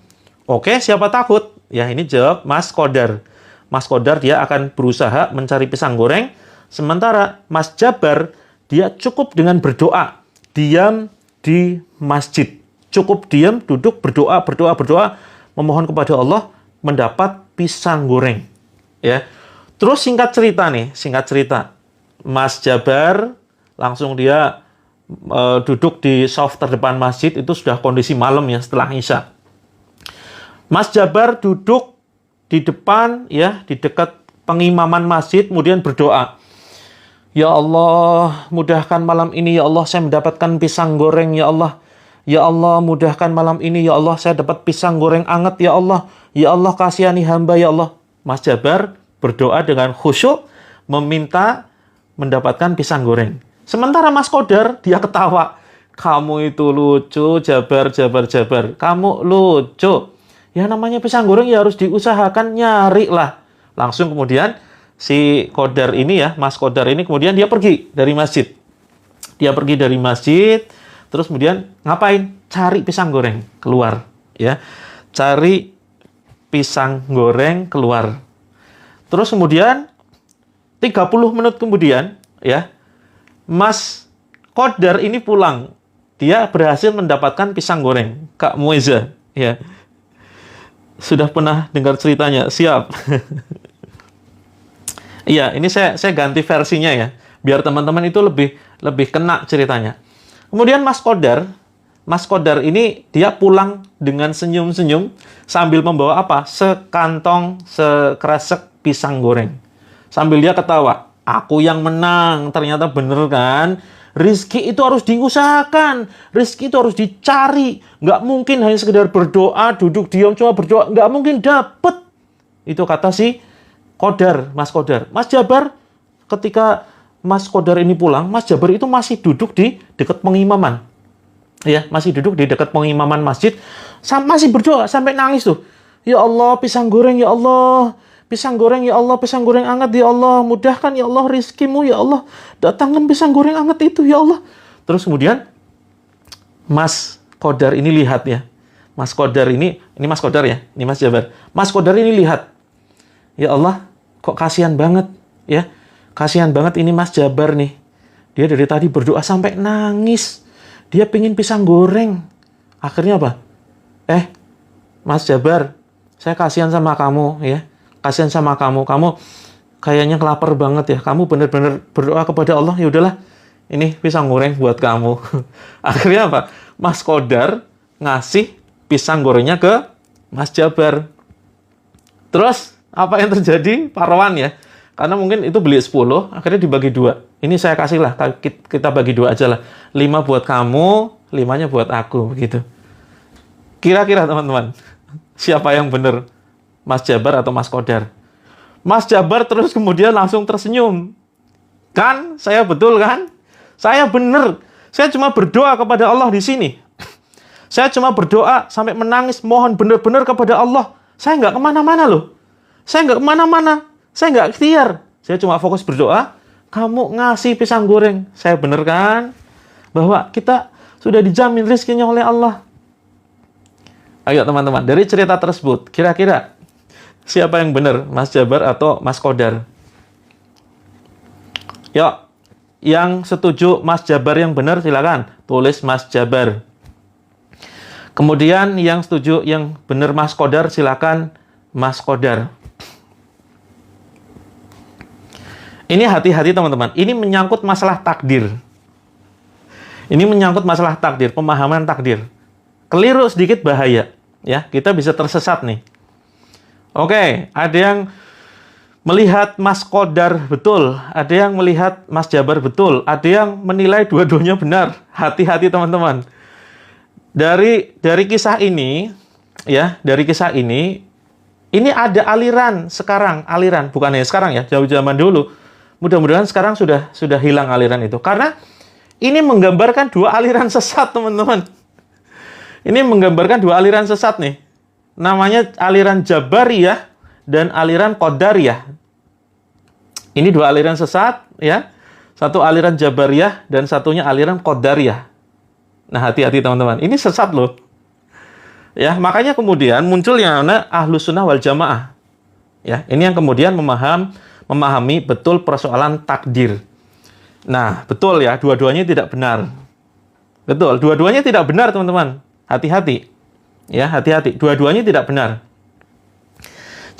Oke, siapa takut? Ya, ini jawab Mas Qadar. Mas Qadar dia akan berusaha mencari pisang goreng, sementara Mas Jabar dia cukup dengan berdoa, diam di masjid. Cukup diam, duduk, berdoa, memohon kepada Allah mendapat pisang goreng. Ya. Terus singkat cerita. Mas Jabar langsung dia duduk di shaf terdepan masjid, itu sudah kondisi malam ya, setelah Isya. Mas Jabar duduk di depan ya, di dekat pengimaman masjid, kemudian berdoa. Ya Allah, mudahkan malam ini ya Allah, saya mendapatkan pisang goreng ya Allah. Ya Allah, mudahkan malam ini ya Allah, saya dapat pisang goreng anget ya Allah. Ya Allah, kasihani hamba ya Allah. Mas Jabar berdoa dengan khusyuk, meminta mendapatkan pisang goreng. Sementara Mas Qadar, dia ketawa. Kamu itu lucu, Jabar. Kamu lucu. Ya namanya pisang goreng ya harus diusahakan, nyari lah. Langsung kemudian si Qadar ini ya, Mas Qadar ini kemudian dia pergi dari masjid. Terus kemudian ngapain? Cari pisang goreng keluar. Ya, cari pisang goreng keluar. Terus kemudian 30 menit kemudian ya, Mas Qadar ini pulang. Dia berhasil mendapatkan pisang goreng. Kak Mueza, ya. Sudah pernah dengar ceritanya? Siap. Iya, ini saya ganti versinya ya. Biar teman-teman itu lebih kena ceritanya. Kemudian Mas Kodar ini dia pulang dengan senyum-senyum sambil membawa apa? Sekresek pisang goreng. Sambil dia ketawa, aku yang menang, ternyata bener kan? Rizki itu harus diusahakan, rizki itu harus dicari. Nggak mungkin hanya sekedar berdoa, duduk diam cuma berdoa, nggak mungkin dapet. Itu kata si Kodar, Mas Kodar. Mas Jabar, ketika Mas Kodar ini pulang, Mas Jabar itu masih duduk di dekat pengimaman. Ya, masih duduk di dekat pengimaman masjid, masih berdoa sampai nangis tuh. Ya Allah, pisang goreng ya Allah. Pisang goreng ya Allah, pisang goreng anget ya Allah. Mudahkan ya Allah rizkimu ya Allah. Datangkan pisang goreng anget itu ya Allah. Terus kemudian Mas Kodar ini lihat ya. Mas Kodar ini Mas Kodar ya, ini Mas Jabar. Mas Kodar ini lihat. Ya Allah, kok kasihan banget ya. Kasihan banget ini Mas Jabar nih. Dia dari tadi berdoa sampai nangis. Dia pingin pisang goreng. Akhirnya apa? Mas Jabar, saya kasihan sama kamu ya. Kasihan sama kamu. Kamu kayaknya lapar banget ya. Kamu benar-benar berdoa kepada Allah. Ya udahlah, ini pisang goreng buat kamu. Akhirnya apa? Mas Kodar ngasih pisang gorengnya ke Mas Jabar. Terus apa yang terjadi? Parwan ya. Karena mungkin itu beli 10, akhirnya dibagi 2. Ini saya kasih lah, kita bagi 2 aja lah. 5 buat kamu, 5-nya buat aku, begitu. Kira-kira teman-teman, siapa yang benar? Mas Jabar atau Mas Kodar? Mas Jabar terus kemudian langsung tersenyum. Kan? Saya betul kan? Saya benar. Saya cuma berdoa kepada Allah di sini. Saya cuma berdoa sampai menangis, mohon benar-benar kepada Allah. Saya nggak kemana-mana loh. Saya nggak kemana-mana. Saya nggak ikhtiar. Saya cuma fokus berdoa. Kamu ngasih pisang goreng. Saya bener kan? Bahwa kita sudah dijamin rezekinya oleh Allah. Ayo teman-teman, dari cerita tersebut, kira-kira siapa yang benar? Mas Jabar atau Mas Kodar? Yuk, yang setuju Mas Jabar yang benar, silakan tulis Mas Jabar. Kemudian yang setuju yang benar Mas Kodar, silakan Mas Kodar. Ini hati-hati teman-teman. Ini menyangkut masalah takdir. Ini menyangkut masalah takdir, pemahaman takdir. Keliru sedikit bahaya, ya. Kita bisa tersesat nih. Oke, ada yang melihat Mas Kodar betul, ada yang melihat Mas Jabar betul, ada yang menilai dua-duanya benar. Hati-hati teman-teman. Dari kisah ini, ya, dari kisah ini ada aliran sekarang, bukannya sekarang ya, jauh zaman dulu. Mudah-mudahan sekarang sudah hilang aliran itu. Karena ini menggambarkan 2 aliran sesat, teman-teman. Ini menggambarkan 2 aliran sesat nih. Namanya aliran Jabariyah dan aliran Qadariyah. Ini 2 aliran sesat, ya. Satu aliran Jabariyah dan satunya aliran Qadariyah. Nah, hati-hati teman-teman. Ini sesat loh. Ya, makanya kemudian muncul yang namanya Ahlus Sunnah wal Jamaah. Ya, ini yang kemudian memahami betul persoalan takdir. Nah, betul ya, dua-duanya tidak benar. Betul, dua-duanya tidak benar, teman-teman. Hati-hati. Ya, hati-hati. Dua-duanya tidak benar.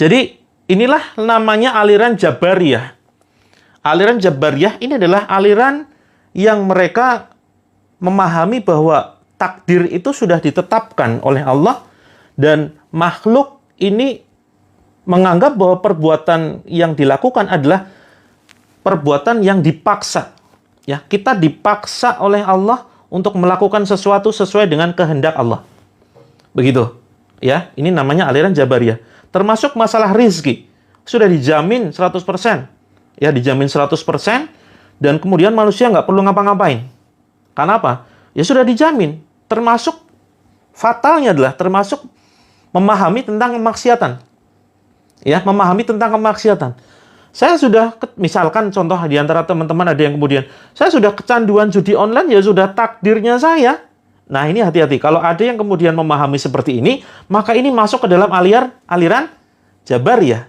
Jadi, inilah namanya aliran Jabariyah. Aliran Jabariyah ini adalah aliran yang mereka memahami bahwa takdir itu sudah ditetapkan oleh Allah dan makhluk ini menganggap bahwa perbuatan yang dilakukan adalah perbuatan yang dipaksa. Ya, kita dipaksa oleh Allah untuk melakukan sesuatu sesuai dengan kehendak Allah. Begitu. Ya, ini namanya aliran Jabariyah. Termasuk masalah rizki. Sudah dijamin 100%. Ya, dijamin 100% dan kemudian manusia nggak perlu ngapa-ngapain. Karena apa? Ya sudah dijamin. Termasuk fatalnya adalah termasuk memahami tentang kemaksiatan. Ya, memahami tentang kemaksiatan. Saya sudah, misalkan contoh di antara teman-teman ada yang kemudian, saya sudah kecanduan judi online, ya sudah takdirnya saya. Nah, ini hati-hati. Kalau ada yang kemudian memahami seperti ini, maka ini masuk ke dalam aliran Jabariyah.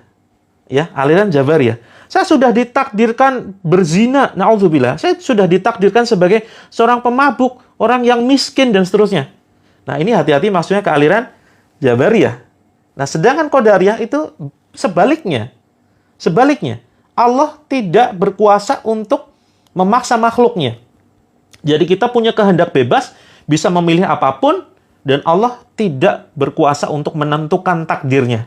Ya, aliran Jabariyah. Saya sudah ditakdirkan berzina, na'udzubillah. Saya sudah ditakdirkan sebagai seorang pemabuk, orang yang miskin, dan seterusnya. Nah, ini hati-hati maksudnya ke aliran Jabariyah. Nah, sedangkan Qadariyah itu sebaliknya. Sebaliknya, Allah tidak berkuasa untuk memaksa makhluknya. Jadi kita punya kehendak bebas, bisa memilih apapun, dan Allah tidak berkuasa untuk menentukan takdirnya.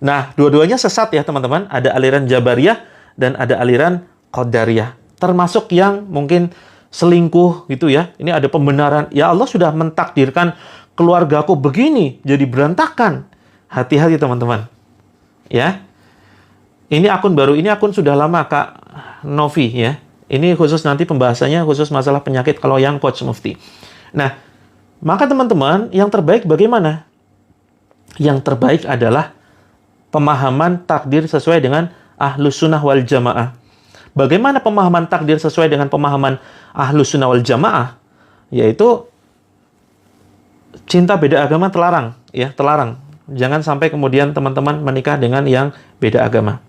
Nah, dua-duanya sesat ya teman-teman. Ada aliran Jabariyah dan ada aliran Qadariyah. Termasuk yang mungkin selingkuh gitu ya. Ini ada pembenaran. Ya Allah sudah mentakdirkan keluargaku begini, jadi berantakan. Hati-hati teman-teman. Ya. Ini akun baru, ini akun sudah lama Kak Novi ya. Ini khusus nanti pembahasannya khusus masalah penyakit kalau yang Coach Mufti. Nah, maka teman-teman, yang terbaik bagaimana? Yang terbaik adalah pemahaman takdir sesuai dengan Ahlus Sunnah wal Jamaah. Bagaimana pemahaman takdir sesuai dengan pemahaman Ahlus Sunnah wal Jamaah? Yaitu cinta beda agama terlarang, ya, terlarang. Jangan sampai kemudian teman-teman menikah dengan yang beda agama.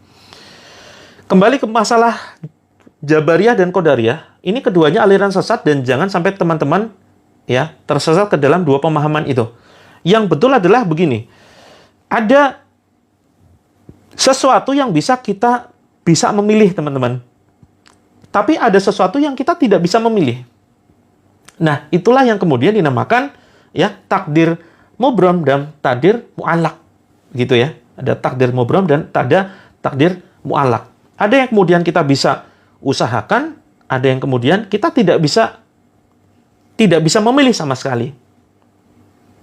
Kembali ke masalah Jabariyah dan Qadariyah, ini keduanya aliran sesat dan jangan sampai teman-teman ya tersesat ke dalam dua pemahaman itu. Yang betul adalah begini. Ada sesuatu yang kita bisa memilih, teman-teman. Tapi ada sesuatu yang kita tidak bisa memilih. Nah, itulah yang kemudian dinamakan ya takdir mubram dan takdir mu'allaq. Gitu ya. Ada takdir mubram dan ada takdir mu'allaq. Ada yang kemudian kita bisa usahakan, ada yang kemudian kita tidak bisa memilih sama sekali.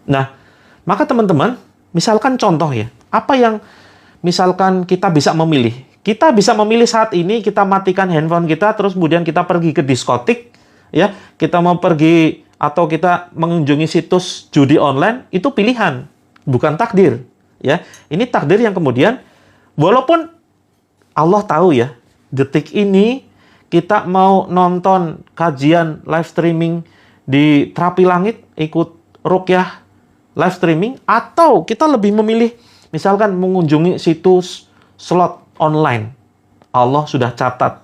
Nah, maka teman-teman, misalkan contoh ya, apa yang misalkan kita bisa memilih. Kita bisa memilih saat ini kita matikan handphone kita, terus kemudian kita pergi ke diskotik, ya, kita mau pergi atau kita mengunjungi situs judi online, itu pilihan, bukan takdir. Ya, ini takdir yang kemudian, walaupun Allah tahu ya, detik ini kita mau nonton kajian live streaming di Terapi Langit, ikut ruqyah live streaming, atau kita lebih memilih misalkan mengunjungi situs slot online. Allah sudah catat.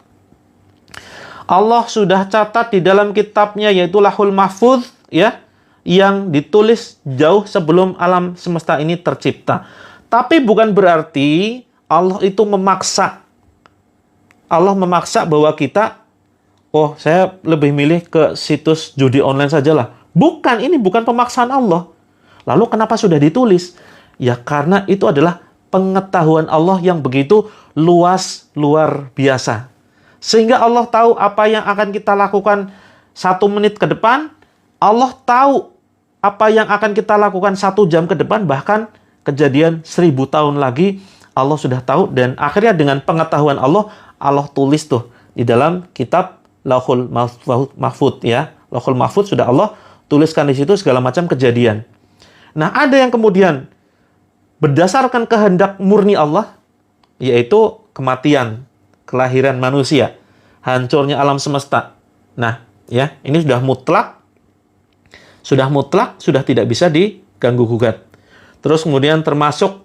Allah sudah catat di dalam kitabnya yaitu Lauhul Mahfuz ya, yang ditulis jauh sebelum alam semesta ini tercipta. Tapi bukan berarti Allah itu memaksa. Allah memaksa bahwa kita, oh saya lebih milih ke situs judi online sajalah. Bukan, ini bukan pemaksaan Allah. Lalu kenapa sudah ditulis? Ya karena itu adalah pengetahuan Allah yang begitu luas, luar biasa. Sehingga Allah tahu apa yang akan kita lakukan 1 menit ke depan. Allah tahu apa yang akan kita lakukan 1 jam ke depan. Bahkan kejadian 1000 tahun lagi Allah sudah tahu. Dan akhirnya dengan pengetahuan Allah, Allah tulis tuh di dalam kitab Lauhul Mahfuz ya. Lauhul Mahfuz sudah Allah tuliskan di situ segala macam kejadian. Nah, ada yang kemudian berdasarkan kehendak murni Allah, yaitu kematian, kelahiran manusia, hancurnya alam semesta. Nah, ya, ini sudah mutlak, sudah tidak bisa diganggu gugat. Terus kemudian termasuk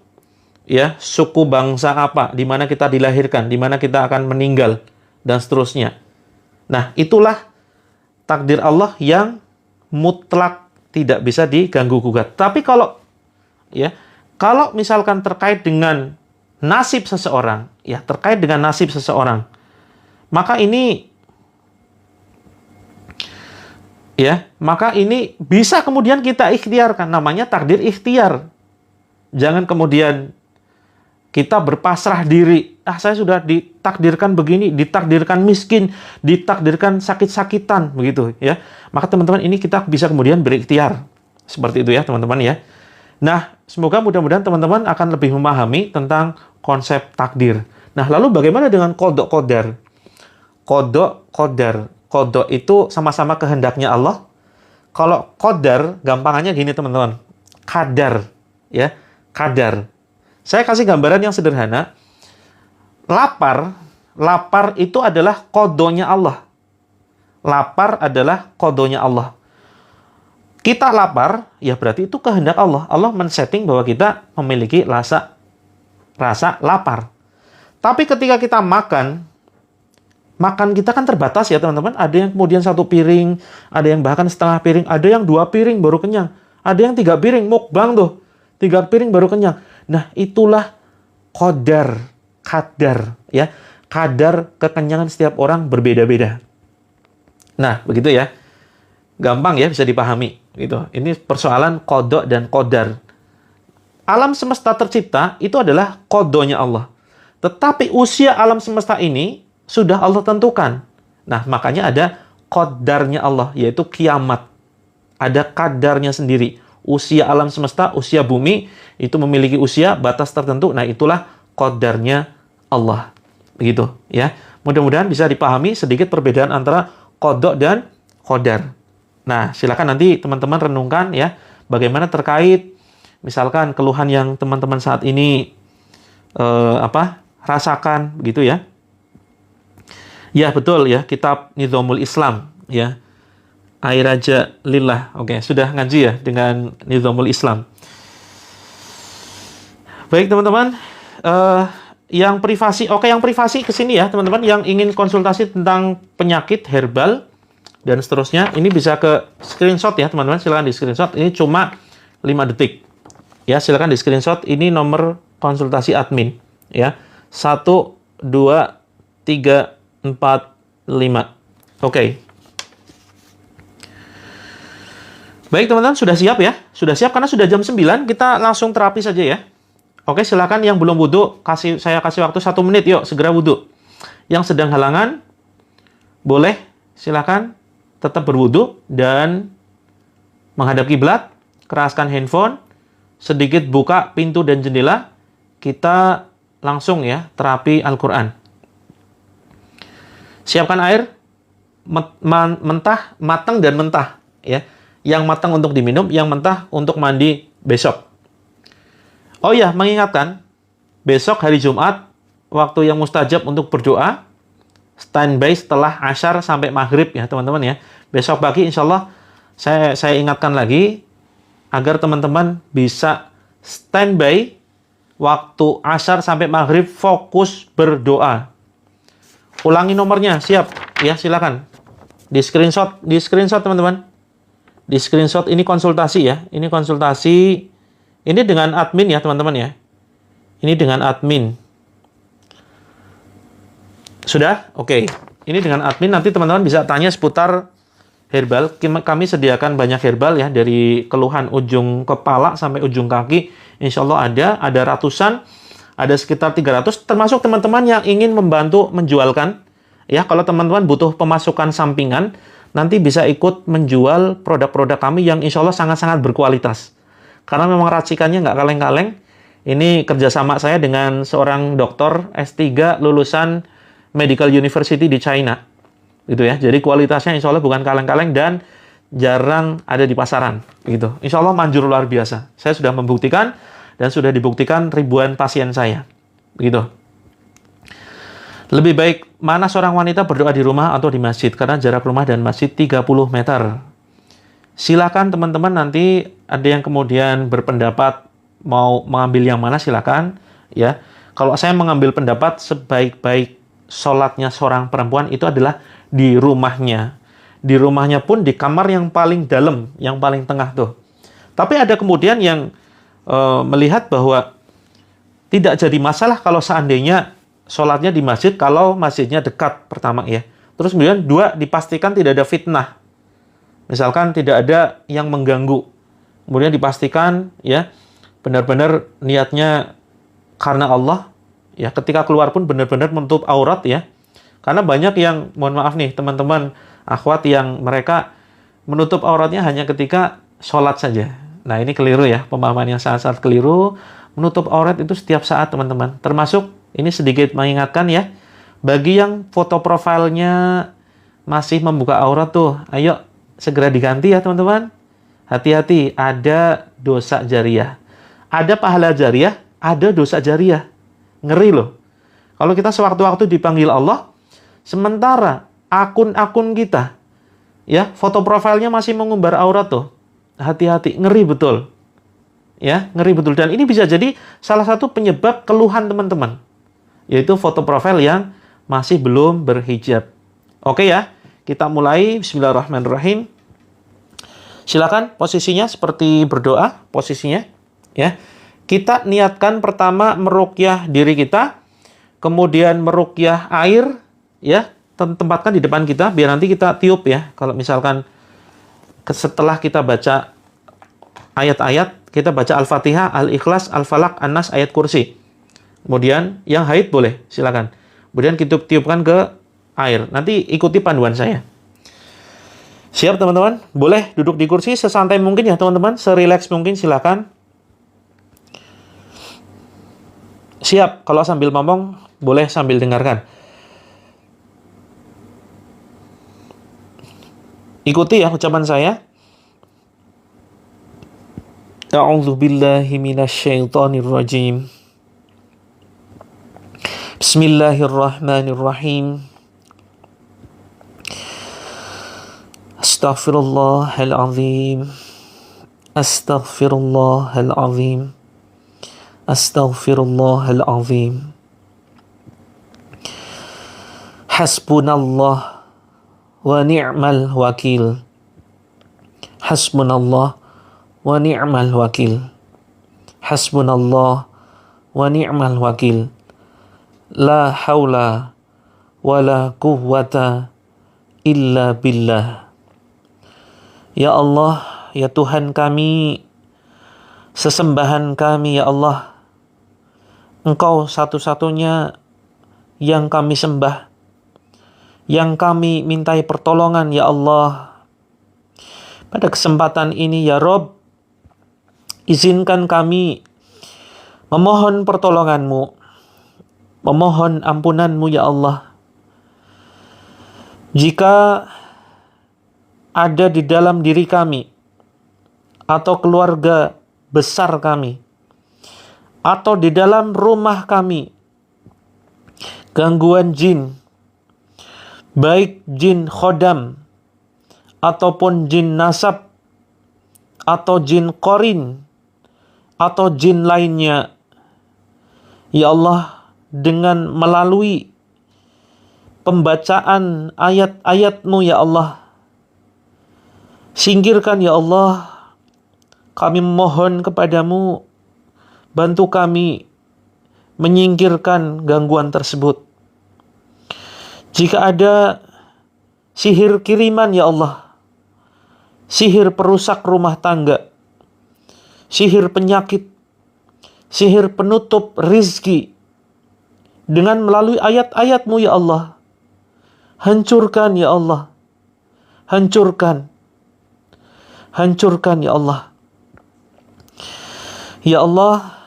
ya suku bangsa apa, di mana kita dilahirkan, di mana kita akan meninggal, dan seterusnya. Nah, itulah takdir Allah yang mutlak tidak bisa diganggu gugat. Tapi kalau misalkan terkait dengan nasib seseorang, ya terkait dengan nasib seseorang, maka ini bisa kemudian kita ikhtiarkan, namanya takdir ikhtiar. Jangan kemudian kita berpasrah diri, saya sudah ditakdirkan begini, ditakdirkan miskin, ditakdirkan sakit-sakitan, begitu ya. Maka teman-teman ini kita bisa kemudian berikhtiar. Seperti itu ya teman-teman ya. Nah, semoga mudah-mudahan teman-teman akan lebih memahami tentang konsep takdir. Nah, lalu bagaimana dengan qada qadar? Qada qadar. Qada itu sama-sama kehendaknya Allah. Kalau qadar, gampangannya gini teman-teman. Kadar, ya. Kadar. Saya kasih gambaran yang sederhana. Lapar itu adalah qadanya Allah. Lapar adalah qadanya Allah. Kita lapar, ya berarti itu kehendak Allah. Allah men-setting bahwa kita memiliki rasa lapar. Tapi ketika kita makan kita kan terbatas ya teman-teman. Ada yang kemudian 1 piring, ada yang bahkan setengah piring, ada yang 2 piring baru kenyang, ada yang 3 piring, mukbang tuh, 3 piring baru kenyang. Nah, itulah kadar ya. Kadar kekenyangan setiap orang berbeda-beda. Nah, begitu ya. Gampang ya, bisa dipahami. Gitu. Ini persoalan qada dan qadar. Alam semesta tercipta itu adalah qadanya Allah. Tetapi usia alam semesta ini sudah Allah tentukan. Nah, makanya ada qadarnya Allah, yaitu kiamat. Ada kadarnya sendiri. Usia alam semesta, usia bumi, itu memiliki usia, batas tertentu. Nah, itulah qadarnya Allah. Begitu ya. Mudah-mudahan bisa dipahami sedikit perbedaan antara qada dan qadar. Nah, silakan nanti teman-teman renungkan ya, bagaimana terkait misalkan keluhan yang teman-teman saat ini rasakan begitu ya. Ya, betul ya, kitab Nizamul Islam ya. Air Raja Lillah. Oke, sudah ngaji ya dengan Nizamul Islam. Baik, teman-teman. Yang privasi, yang privasi ke sini ya, teman-teman. Yang ingin konsultasi tentang penyakit herbal dan seterusnya, ini bisa ke screenshot ya, teman-teman. Silakan di screenshot. Ini cuma 5 detik. Ya, silakan di screenshot. Ini nomor konsultasi admin. Ya, 1, 2, 3, 4, 5. Oke. Baik, teman-teman. Sudah siap ya? Sudah siap karena sudah jam 9. Kita langsung terapi saja ya. Oke, silakan yang belum wudhu, saya kasih waktu 1 menit. Yuk, segera wudhu. Yang sedang halangan, boleh silakan tetap berwudhu dan menghadap kiblat, keraskan handphone, sedikit buka pintu dan jendela, kita langsung ya terapi Al-Quran. Siapkan air mentah, matang dan mentah ya. Yang matang untuk diminum, yang mentah untuk mandi besok. Oh ya, mengingatkan besok hari Jumat waktu yang mustajab untuk berdoa. Standby setelah Asyar sampai Maghrib ya teman-teman ya. Besok pagi insya Allah saya ingatkan lagi agar teman-teman bisa standby waktu Asyar sampai Maghrib fokus berdoa. Ulangi nomornya, siap ya, silakan. Di screenshot teman-teman. Di screenshot ini konsultasi ya. Ini konsultasi, ini dengan admin ya teman-teman ya. Ini dengan admin. Sudah? Oke. Ini dengan admin, nanti teman-teman bisa tanya seputar herbal. Kami sediakan banyak herbal ya, dari keluhan ujung kepala sampai ujung kaki. Insya Allah ada ratusan, ada sekitar 300, termasuk teman-teman yang ingin membantu menjualkan. Ya, kalau teman-teman butuh pemasukan sampingan, nanti bisa ikut menjual produk-produk kami yang insya Allah sangat-sangat berkualitas. Karena memang racikannya nggak kaleng-kaleng. Ini kerjasama saya dengan seorang dokter S3 lulusan Medical University di China, gitu ya. Jadi kualitasnya insya Allah bukan kaleng-kaleng dan jarang ada di pasaran, gitu. Insya Allah manjur luar biasa. Saya sudah membuktikan dan sudah dibuktikan ribuan pasien saya, begitu. Lebih baik mana seorang wanita berdoa di rumah atau di masjid karena jarak rumah dan masjid 30 meter. Silakan teman-teman, nanti ada yang kemudian berpendapat mau mengambil yang mana, silakan ya. Kalau saya mengambil pendapat sebaik-baik sholatnya seorang perempuan itu adalah di rumahnya. Di rumahnya pun di kamar yang paling dalam, yang paling tengah tuh. Tapi ada kemudian yang melihat bahwa tidak jadi masalah kalau seandainya sholatnya di masjid, kalau masjidnya dekat pertama ya. Terus kemudian 2, dipastikan tidak ada fitnah. Misalkan tidak ada yang mengganggu. Kemudian dipastikan ya benar-benar niatnya karena Allah. Ya, ketika keluar pun benar-benar menutup aurat ya. Karena banyak yang, mohon maaf nih teman-teman akhwat, yang mereka menutup auratnya hanya ketika sholat saja. Nah, ini keliru ya, pemahaman yang sangat-sangat keliru. Menutup aurat itu setiap saat teman-teman. Termasuk, ini sedikit mengingatkan ya, bagi yang foto profilnya masih membuka aurat tuh, ayo segera diganti ya teman-teman. Hati-hati, ada dosa jariah. Ada pahala jariah, ada dosa jariah. Ngeri loh. Kalau kita sewaktu-waktu dipanggil Allah, sementara akun-akun kita, ya, foto profilnya masih mengumbar aurat tuh. Hati-hati, ngeri betul. Ya, ngeri betul. Dan ini bisa jadi salah satu penyebab keluhan teman-teman. Yaitu foto profil yang masih belum berhijab. Oke ya, kita mulai. Bismillahirrahmanirrahim. Silakan posisinya seperti berdoa, posisinya. Ya. Kita niatkan pertama meruqyah diri kita, kemudian meruqyah air, ya, tempatkan di depan kita, biar nanti kita tiup ya. Kalau misalkan setelah kita baca ayat-ayat, kita baca Al-Fatihah, Al-Ikhlas, Al-Falaq, An-Nas, ayat kursi. Kemudian yang haid boleh, silakan. Kemudian kita tiupkan ke air. Nanti ikuti panduan saya. Siap teman-teman? Boleh duduk di kursi sesantai mungkin ya teman-teman, serileks mungkin, silakan. Siap, kalau sambil ngomong, boleh sambil dengarkan. Ikuti ya ucapan saya. A'udzu billahi minasyaitonir rajim. Bismillahirrahmanirrahim. Astaghfirullahalazim. Astaghfirullahalazim. Astaghfirullahalazim. Hasbunallah wa ni'mal wakil. Hasbunallah wa ni'mal wakil. Hasbunallah wa ni'mal wakil. La haula wa la quwwata illa billah. Ya Allah, ya Tuhan kami, sesembahan kami ya Allah, Engkau satu-satunya yang kami sembah, yang kami mintai pertolongan ya Allah. Pada kesempatan ini ya Rob, izinkan kami memohon pertolongan-Mu, memohon ampunan-Mu ya Allah. Jika ada di dalam diri kami atau keluarga besar kami atau di dalam rumah kami gangguan jin, baik jin khodam ataupun jin nasab atau jin qarin atau jin lainnya, ya Allah, dengan melalui pembacaan ayat-ayat-Mu ya Allah, singkirkan ya Allah. Kami mohon kepadamu, bantu kami menyingkirkan gangguan tersebut. Jika ada sihir kiriman ya Allah, sihir perusak rumah tangga, sihir penyakit, sihir penutup rizki, dengan melalui ayat-ayat-Mu ya Allah, hancurkan ya Allah, hancurkan, hancurkan ya Allah. Ya Allah,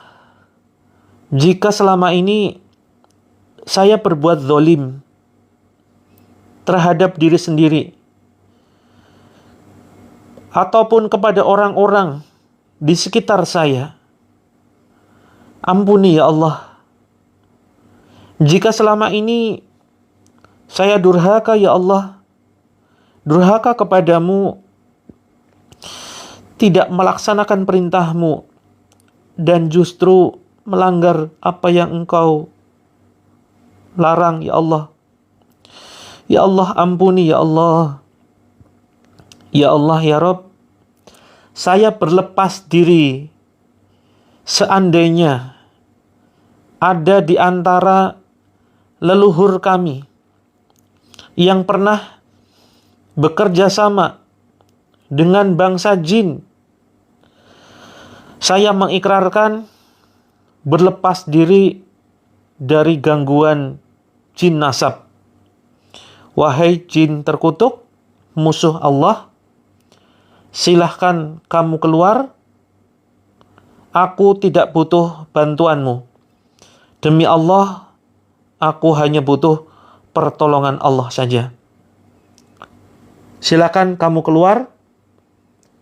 jika selama ini saya berbuat zalim terhadap diri sendiri ataupun kepada orang-orang di sekitar saya, ampuni ya Allah. Jika selama ini saya durhaka ya Allah, durhaka kepadamu, tidak melaksanakan perintah-Mu, dan justru melanggar apa yang Engkau larang ya Allah. Ya Allah, ampuni ya Allah. Ya Allah ya Rabb, saya berlepas diri seandainya ada di antara leluhur kami yang pernah bekerja sama dengan bangsa jin. Saya mengikrarkan berlepas diri dari gangguan jin nasab. Wahai jin terkutuk, musuh Allah, silahkan kamu keluar. Aku tidak butuh bantuanmu. Demi Allah, aku hanya butuh pertolongan Allah saja. Silakan kamu keluar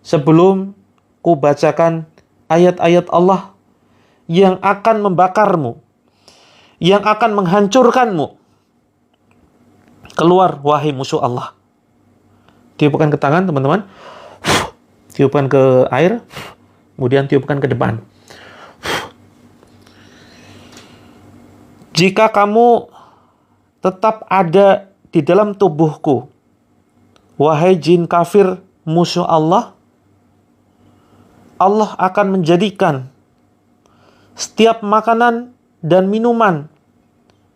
sebelum ku bacakan ayat-ayat Allah yang akan membakarmu, yang akan menghancurkanmu. Keluar, wahai musuh Allah. Tiupkan ke tangan, teman-teman. Tiupkan ke air, kemudian tiupkan ke depan. Jika kamu tetap ada di dalam tubuhku, wahai jin kafir musuh Allah, Allah akan menjadikan setiap makanan dan minuman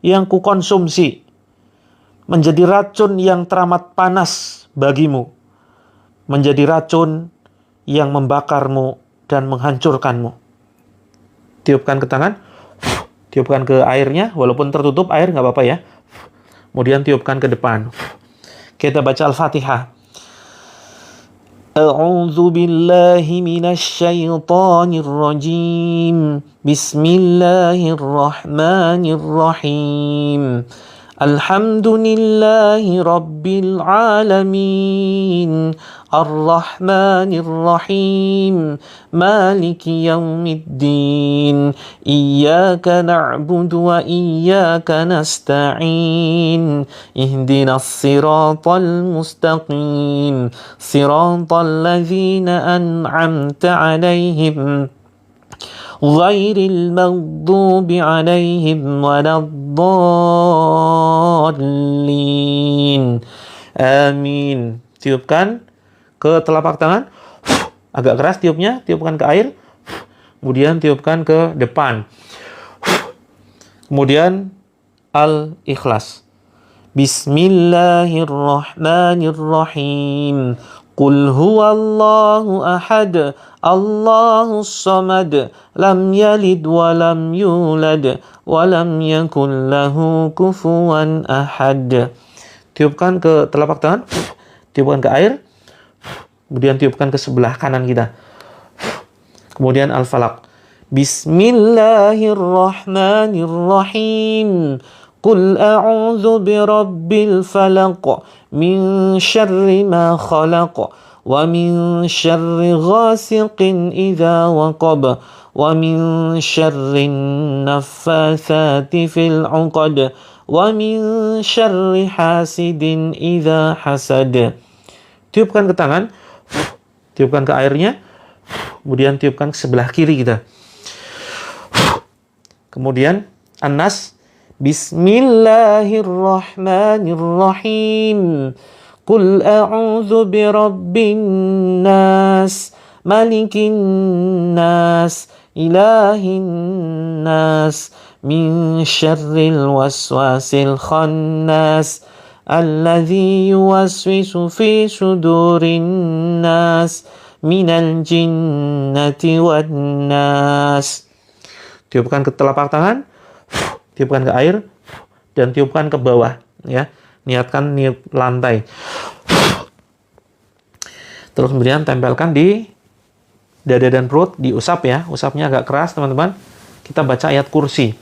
yang kukonsumsi menjadi racun yang teramat panas bagimu, menjadi racun yang membakarmu dan menghancurkanmu. Tiupkan ke tangan, tiupkan ke airnya, walaupun tertutup air nggak apa-apa ya. Kemudian tiupkan ke depan. Kita baca Al-Fatihah. A'udzu billahi minasy syaithanir rajim. Bismillahirrahmanirrahim. Alhamdulillahi rabbil alamin. Ar-Rahmanir Rahim. Maliki yaumiddin. Iyyaka na'budu wa iyyaka nasta'in. Ihdinas siratal mustaqim. Siratal ladzina an'amta 'alaihim. Ghairil maghdubi 'alaihim waladdallin. Amin. Tiupkan ke telapak tangan, agak keras tiupnya, tiupkan ke air, kemudian tiupkan ke depan. Kemudian Al-Ikhlas. Bismillahirrahmanirrahim. Qul huwallahu ahad, Allahus samad, lam yalid wa lam yulad, wa lam yakul lahu kufuwan ahad. Tiupkan ke telapak tangan, tiupkan ke air, kemudian tiupkan ke sebelah kanan kita. Kemudian Al-Falaq. Bismillahirrahmanirrahim. Qul a'udzu birabbil falaq min syarri ma khalaq wa min syarri ghasiqin idza waqab wa min syarri naffatsati fil 'uqad wa min syarri hasidin idza hasad. Tiupkan ke tangan, tiupkan ke airnya, kemudian tiupkan ke sebelah kiri kita. Kemudian An-Nas. Bismillahirrahmanirrahim. Qul a'udzu birabbin nas, malikin nas, ilahin nas, min syarril waswasil khannas, alladzi yuwaswisu fi sudurin nas, minal jinnati wan nas. Tiupkan ke telapak tangan, tiupkan ke air, dan tiupkan ke bawah, ya. Niatkan niat lantai. Terus kemudian tempelkan di dada dan perut, diusap ya. Usapnya agak keras, teman-teman. Kita baca ayat kursi.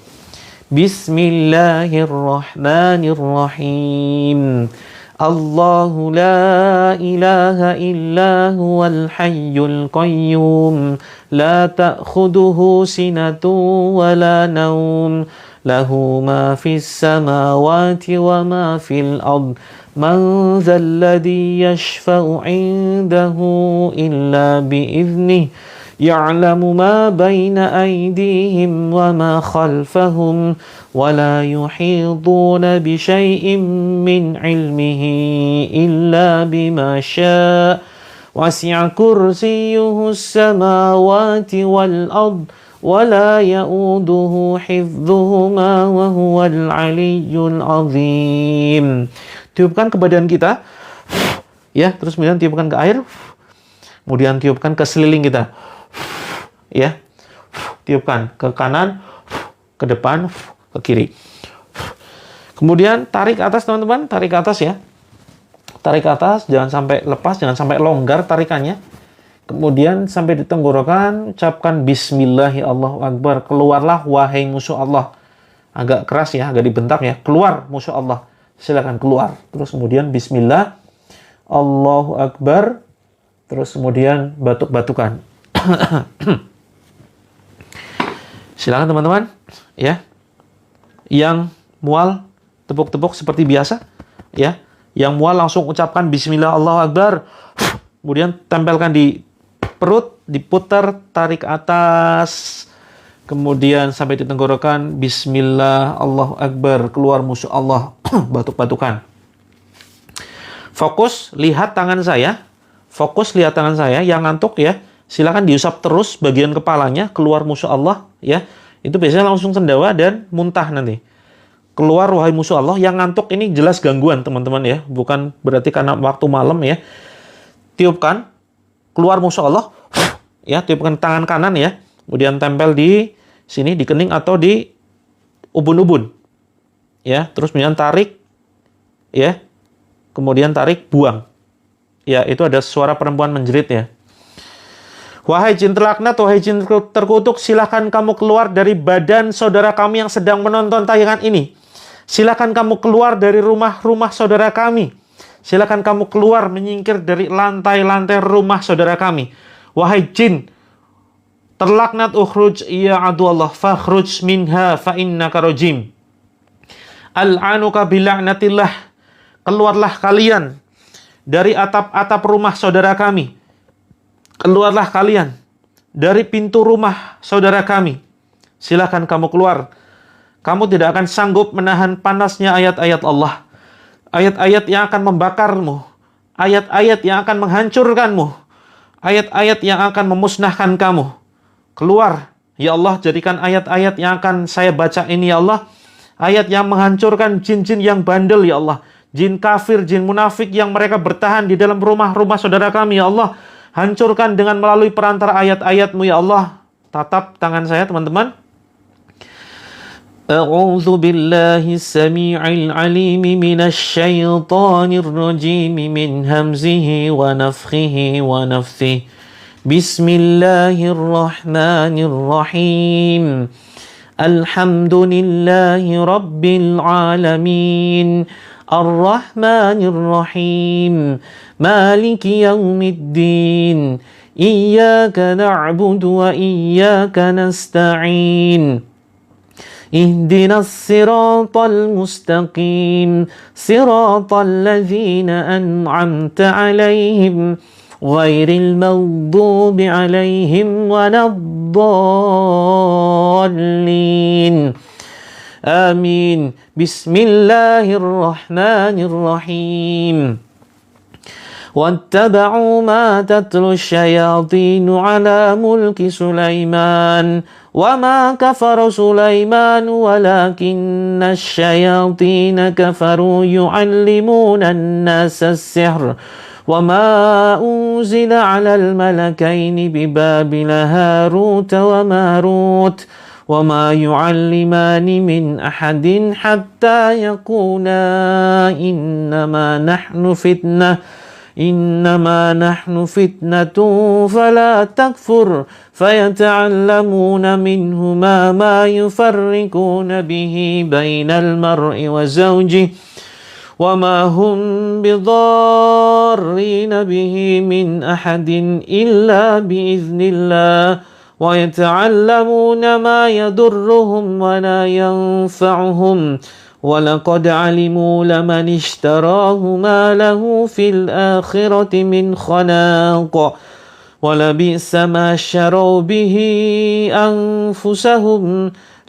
Bismillahirrahmanirrahim. Allahu la ilaha illa huwal hayyul qayyum. La ta'khuduhu sinatu wa la naum. Lahu ma fis samawati wa ma fil ard. Man dzal ladzi yashfa'u 'indahu illa bi'idhnihi. Ya'lamu ma baina aydihim wa ma khalfahum wa la yuhituna bi syai'in min 'ilmihi illa bima syaa'. Wasi'a kursiyyuhu as-samawati wal ard. ولا يؤوده حفظهما وهو العلي العظيم. Tiupkan ke badan kita, ya. Terus kemudian tiupkan ke air, kemudian tiupkan ke seliling kita, ya. Tiupkan ke kanan, ke depan, ke kiri. Kemudian tarik atas, teman-teman, tarik atas ya. Tarik atas, jangan sampai lepas, jangan sampai longgar tarikannya. Kemudian sampai di tenggorokan, ucapkan Bismillahi Allahu Akbar. Keluarlah wahai musuh Allah. Agak keras ya, agak dibentak ya. Keluar musuh Allah. Silakan keluar. Terus kemudian Bismillah, Allahu Akbar. Terus kemudian batuk-batukan. Silakan teman-teman, ya. Yang mual, tepuk-tepuk seperti biasa, ya. Yang mual langsung ucapkan Bismillah, Allahu Akbar. Kemudian tempelkan di perut, diputar, tarik atas, kemudian sampai di tenggorokan, Bismillah, Allahu Akbar, keluar musuh Allah, batuk-batukan. Fokus, lihat tangan saya, yang ngantuk ya, silakan diusap terus bagian kepalanya, keluar musuh Allah, ya, itu biasanya langsung sendawa dan muntah nanti. keluar wahai musuh Allah. Yang ngantuk ini jelas gangguan teman-teman ya, bukan berarti karena waktu malam ya. Tiupkan, keluar musuh Allah, ya, tiupkan tangan kanan ya, kemudian tempel di sini, di kening atau di ubun-ubun, ya, terus kemudian tarik, ya, kemudian tarik, buang, ya, itu ada suara perempuan menjerit ya. Wahai jin terlaknat, wahai jin terkutuk, silakan kamu keluar dari badan saudara kami yang sedang menonton tayangan ini. Silakan kamu keluar dari rumah-rumah saudara kami. Silakan kamu keluar menyingkir dari lantai-lantai rumah saudara kami. Wahai jin terlaknat, ukhruj ya aduallah fakhruj minha fa innaka rajim. Al'anuka bila'natillah. Keluarlah kalian dari atap-atap rumah saudara kami. Keluarlah kalian dari pintu rumah saudara kami. Silakan kamu keluar. Kamu tidak akan sanggup menahan panasnya ayat-ayat Allah. Ayat-ayat yang akan membakarmu. Ayat-ayat yang akan menghancurkanmu. Ayat-ayat yang akan memusnahkan kamu. Keluar, ya Allah, jadikan ayat-ayat yang akan saya baca ini, ya Allah, ayat yang menghancurkan jin-jin yang bandel, ya Allah. Jin kafir, jin munafik yang mereka bertahan di dalam rumah-rumah saudara kami, ya Allah. Hancurkan dengan melalui perantara ayat-ayat-Mu, ya Allah. Tatap tangan saya, teman-teman. A'udzu billahi samii'il 'aliim minasy syaithaanir rajiim min hamzihi wa nafthihi wa nafthihi. Bismillahirrahmanirrahim. Alhamdulillahi rabbil 'alamin. Ar-Rahmanir-Rahim. Maliki yaumiddin. Iyyaka na'budu wa iyyaka nasta'in. Ihdinas siratal mustaqim. Siratal ladzina an'amta 'alaihim ghairil maghdubi 'alaihim waladdallin. Amin. Bismillahirrahmanirrahim. واتبعوا ما تتلو الشياطين على ملك سليمان وما كفر سليمان ولكن الشياطين كفروا يعلمون الناس السحر وما أنزل على الملكين ببابل هاروت وماروت وما يعلمان من أحد حتى يقولا إنما نحن فتنة فلا تكفر فيتعلمون منهما ما يفرقون به بين المرء وزوجه وما هم بضارين به من أحد إلا بإذن الله ويتعلمون ما يضرهم ولا ينفعهم وَلَقَدْ عَلِمُوا لَمَنِ اشْتَرَاهُ مَا لَهُ فِي الْآخِرَةِ مِنْ خَلَاقٍ وَلَبِئْسَ مَا شَرَوْا بِهِ أَنفُسَهُمْ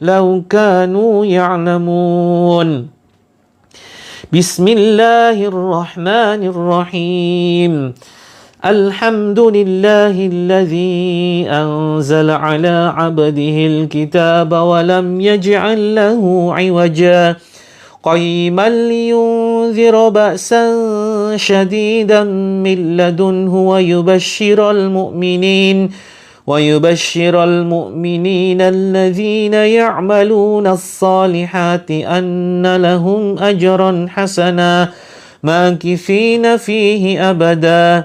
لَوْ كَانُوا يَعْلَمُونَ. بسم الله الرحمن الرحيم. الحمد لله الذي أنزل على عبده الكتاب ولم يجعل له عوجا قيما لينذر بأسا شديدا من لدنه ويبشر المؤمنين الذين يعملون الصالحات أن لهم أجرا حسنا ماكثين فيه أبدا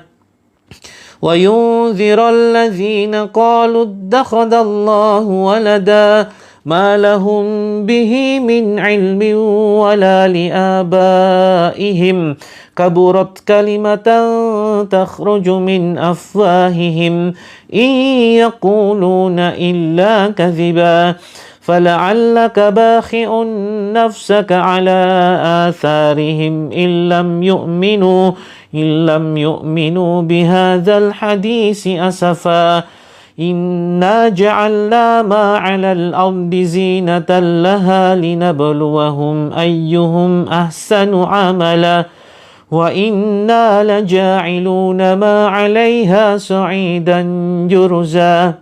وينذر الذين قالوا اتخذ الله ولدا ما لهم به من علم ولا لآبائهم كبرت كلمة تخرج من أفواههم إن يقولون إلا كذبا فلعلك باخع نفسك على آثارهم إن لم يؤمنوا بهذا الحديث أسفا إنا جعلنا ما على الأرض زينة لها لنبلوهم أيهم أحسن عملا وإنا لجاعلون ما عليها صعيدا جرزا.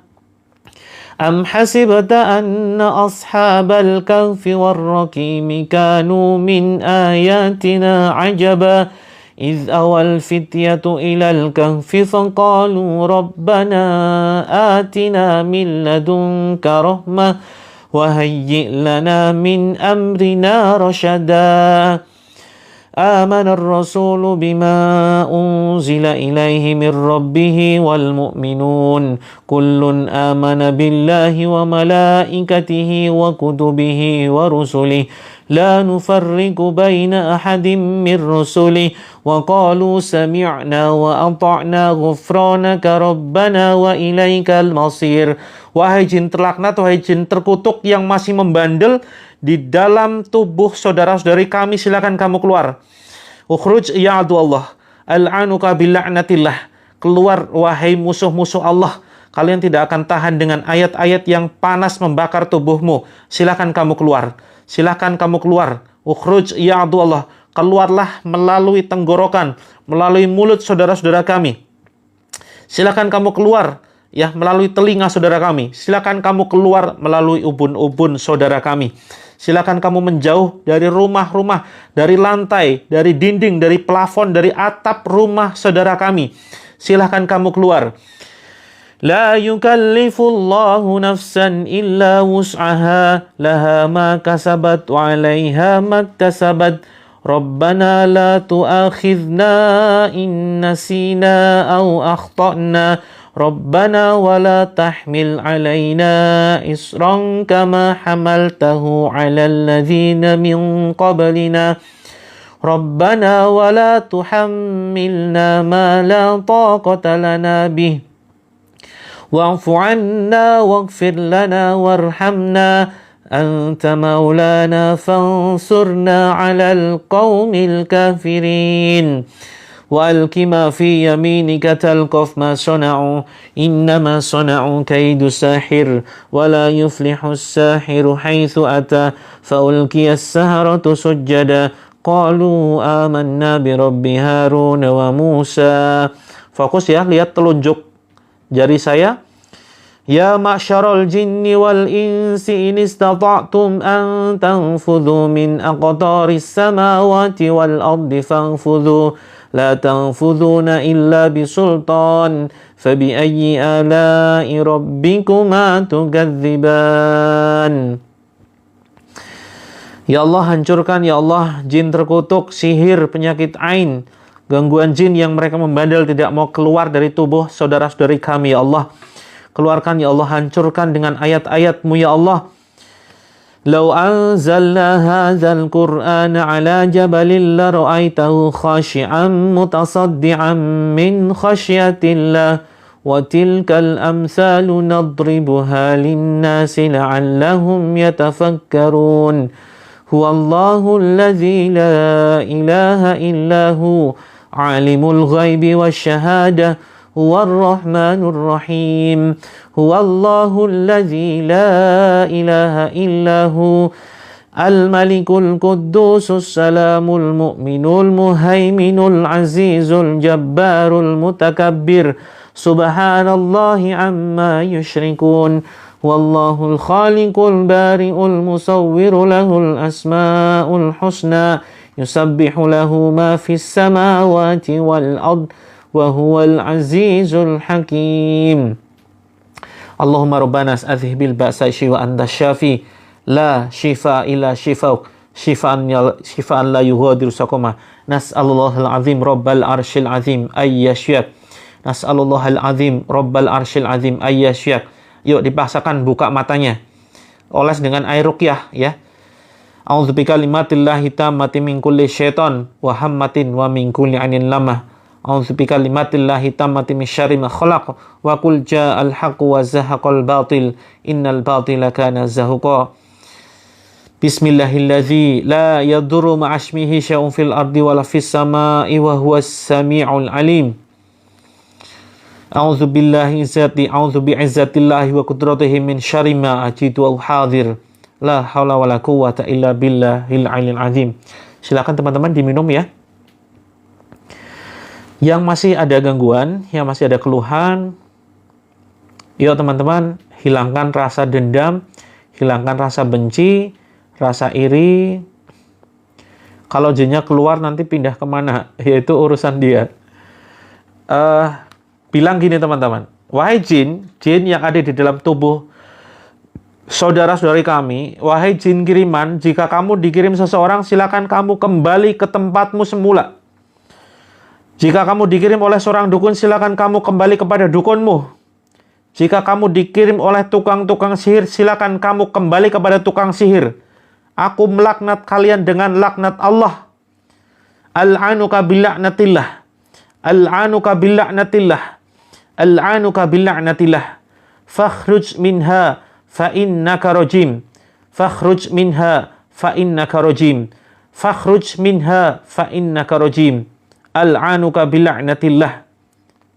أم حسبت أن أصحاب الكهف والرقيم كانوا من آياتنا عجبا إذ أوى الفتية إلى الكهف فقالوا ربنا آتنا من لدنك رحمة وهيئ لنا من أمرنا رشدا آمن الرسول بما أنزل إليه من ربه والمؤمنون كل آمن بالله وملائكته وكتبه ورسله لا نفرق بين أحد من رسله وقالوا سمعنا وأطعنا غفرانك ربنا وإليك المصير. Wahai jin terlaknat, wahai jin terkutuk yang masih membandel di dalam tubuh saudara-saudari kami, silakan kamu keluar. Ukhruj ya adu Allah, al'anuka bila'natillah. Keluar wahai musuh-musuh Allah. Kalian tidak akan tahan dengan ayat-ayat yang panas membakar tubuhmu. Silakan kamu keluar. Silakan kamu keluar. Ukhruj ya adu Allah. Keluarlah melalui tenggorokan, melalui mulut saudara-saudara kami. Silakan kamu keluar ya melalui telinga saudara kami. Silakan kamu keluar melalui ubun-ubun saudara kami. Silakan kamu menjauh dari rumah-rumah, dari lantai, dari dinding, dari plafon, dari atap rumah saudara kami. Silakan kamu keluar. La yukallifullahu nafsan illa wus'aha laha ma kasabat wa 'alaiha maktasabat. Rabbana la tu'akhidna in nasina aw akhtana. Rabbana wa la tahmil 'alaina isran kama hamaltahu 'alal ladzina min qablina. Rabbana wa la tuhammilna ma la taqata lana bih. Wa'fu 'anna waghfir lana warhamna anta maulana fansurna 'alal qaumil kafirin. وَأَلْقِ مَا فِي يَمِينِكَ تَلْقَفْ مَا صَنَعُوا إِنَّمَا صَنَعُوا كَيْدُ سَاحِرٍ وَلَا يُفْلِحُ السَّاحِرُ حَيْثُ أَتَى فَأُلْقِيَ السَّحَرَةُ سُجَّدًا قَالُوا آمَنَّا بِرَبِّ هَارُونَ وَمُوسَى. Fokus ya, lihat telunjuk jari saya. Ya ma'syaral jinni wal insi in istata'tum an tanfudhu min aqtaris samawati wal ardi fanfudhu la tanfudhuna illa bisultan fabiayyi ala'i rabbikuma tukadziban. Ya Allah, hancurkan ya Allah jin terkutuk, sihir, penyakit ain, gangguan jin yang mereka membandel tidak mau keluar dari tubuh saudara-saudari kami ya Allah. Keluarkan ya Allah, hancurkan dengan ayat-ayat-Mu ya Allah. Lau anzalna hadzal Qur'ana 'ala jabalin la ra'aitahu khashi'an mutasaddian min khasyatillah wa tilkal amsalu nadribuha lin-nasi la'allahum yatafakkarun. Huwallahu alladzi la ilaha illa hu 'alimul ghaibi wasyahadah Ar-Rahmanur Rahim. Huwallahu alladzi la ilaha illahu Al-Malikul Quddusus Salamul Mu'minul Muhaiminul Azizul Jabbarul Mutakabbir. Subhanallahi amma yushrikun. Wallahul Khaliqul Bari'ul Musawwiru lahul asma'ul husna. Yusabbihu lahu ma fis samawati wal ard. Wa huwal azizul hakim. Allahumma rabbana adhhibil ba'sa wa anta syafi la shifa illa shifauk shifaan la yughadiru saqama. Nas'alullahal azim rabbal arsyil azim ayyashyak. Nas'alullahal azim rabbal arsyil azim ayyashyak. Yuk dipaksakan buka matanya. Oles dengan air ruqyah ya. A'udzu bikalimatillahi tammati min kulli syaitan wa hammatin wa min kulli 'ainin lamah. A'udzu bikalimatillahi tammati min syarri ma khalaq wa qul ja'al haqqu wa zahaqal batil innal batila kana zahuqa. Bismillahilladzi la yadurru ma'asmihi syai'un fil ardi wala fis samai wa huwas samiul alim. A'udzu billahi a'udzu bi'izzatillahi wa qudratihi min syarri ma ajidu au hadir. La haula wala quwwata illa billahil aliyil azim. Silakan teman-teman diminum ya. Yang masih ada gangguan, yang masih ada keluhan, yuk teman-teman hilangkan rasa dendam, hilangkan rasa benci, rasa iri. Kalau jinnya keluar nanti pindah kemana, yaitu urusan dia. Bilang gini teman-teman, wahai jin yang ada di dalam tubuh saudara-saudari kami, wahai jin kiriman, jika kamu dikirim seseorang, silakan kamu kembali ke tempatmu semula. Jika kamu dikirim oleh seorang dukun, silakan kamu kembali kepada dukunmu. Jika kamu dikirim oleh tukang-tukang sihir, silakan kamu kembali kepada tukang sihir. Aku melaknat kalian dengan laknat Allah. Al'anuka bil'a'natillah. Al'anuka bil'a'natillah. Al'anuka bil'a'natillah. Fakhruj minha fa'innaka rajim. Fakhruj minha fa'innaka rajim. Fakhruj minha fa'innaka rajim. Al'anuka bil'a'natillah.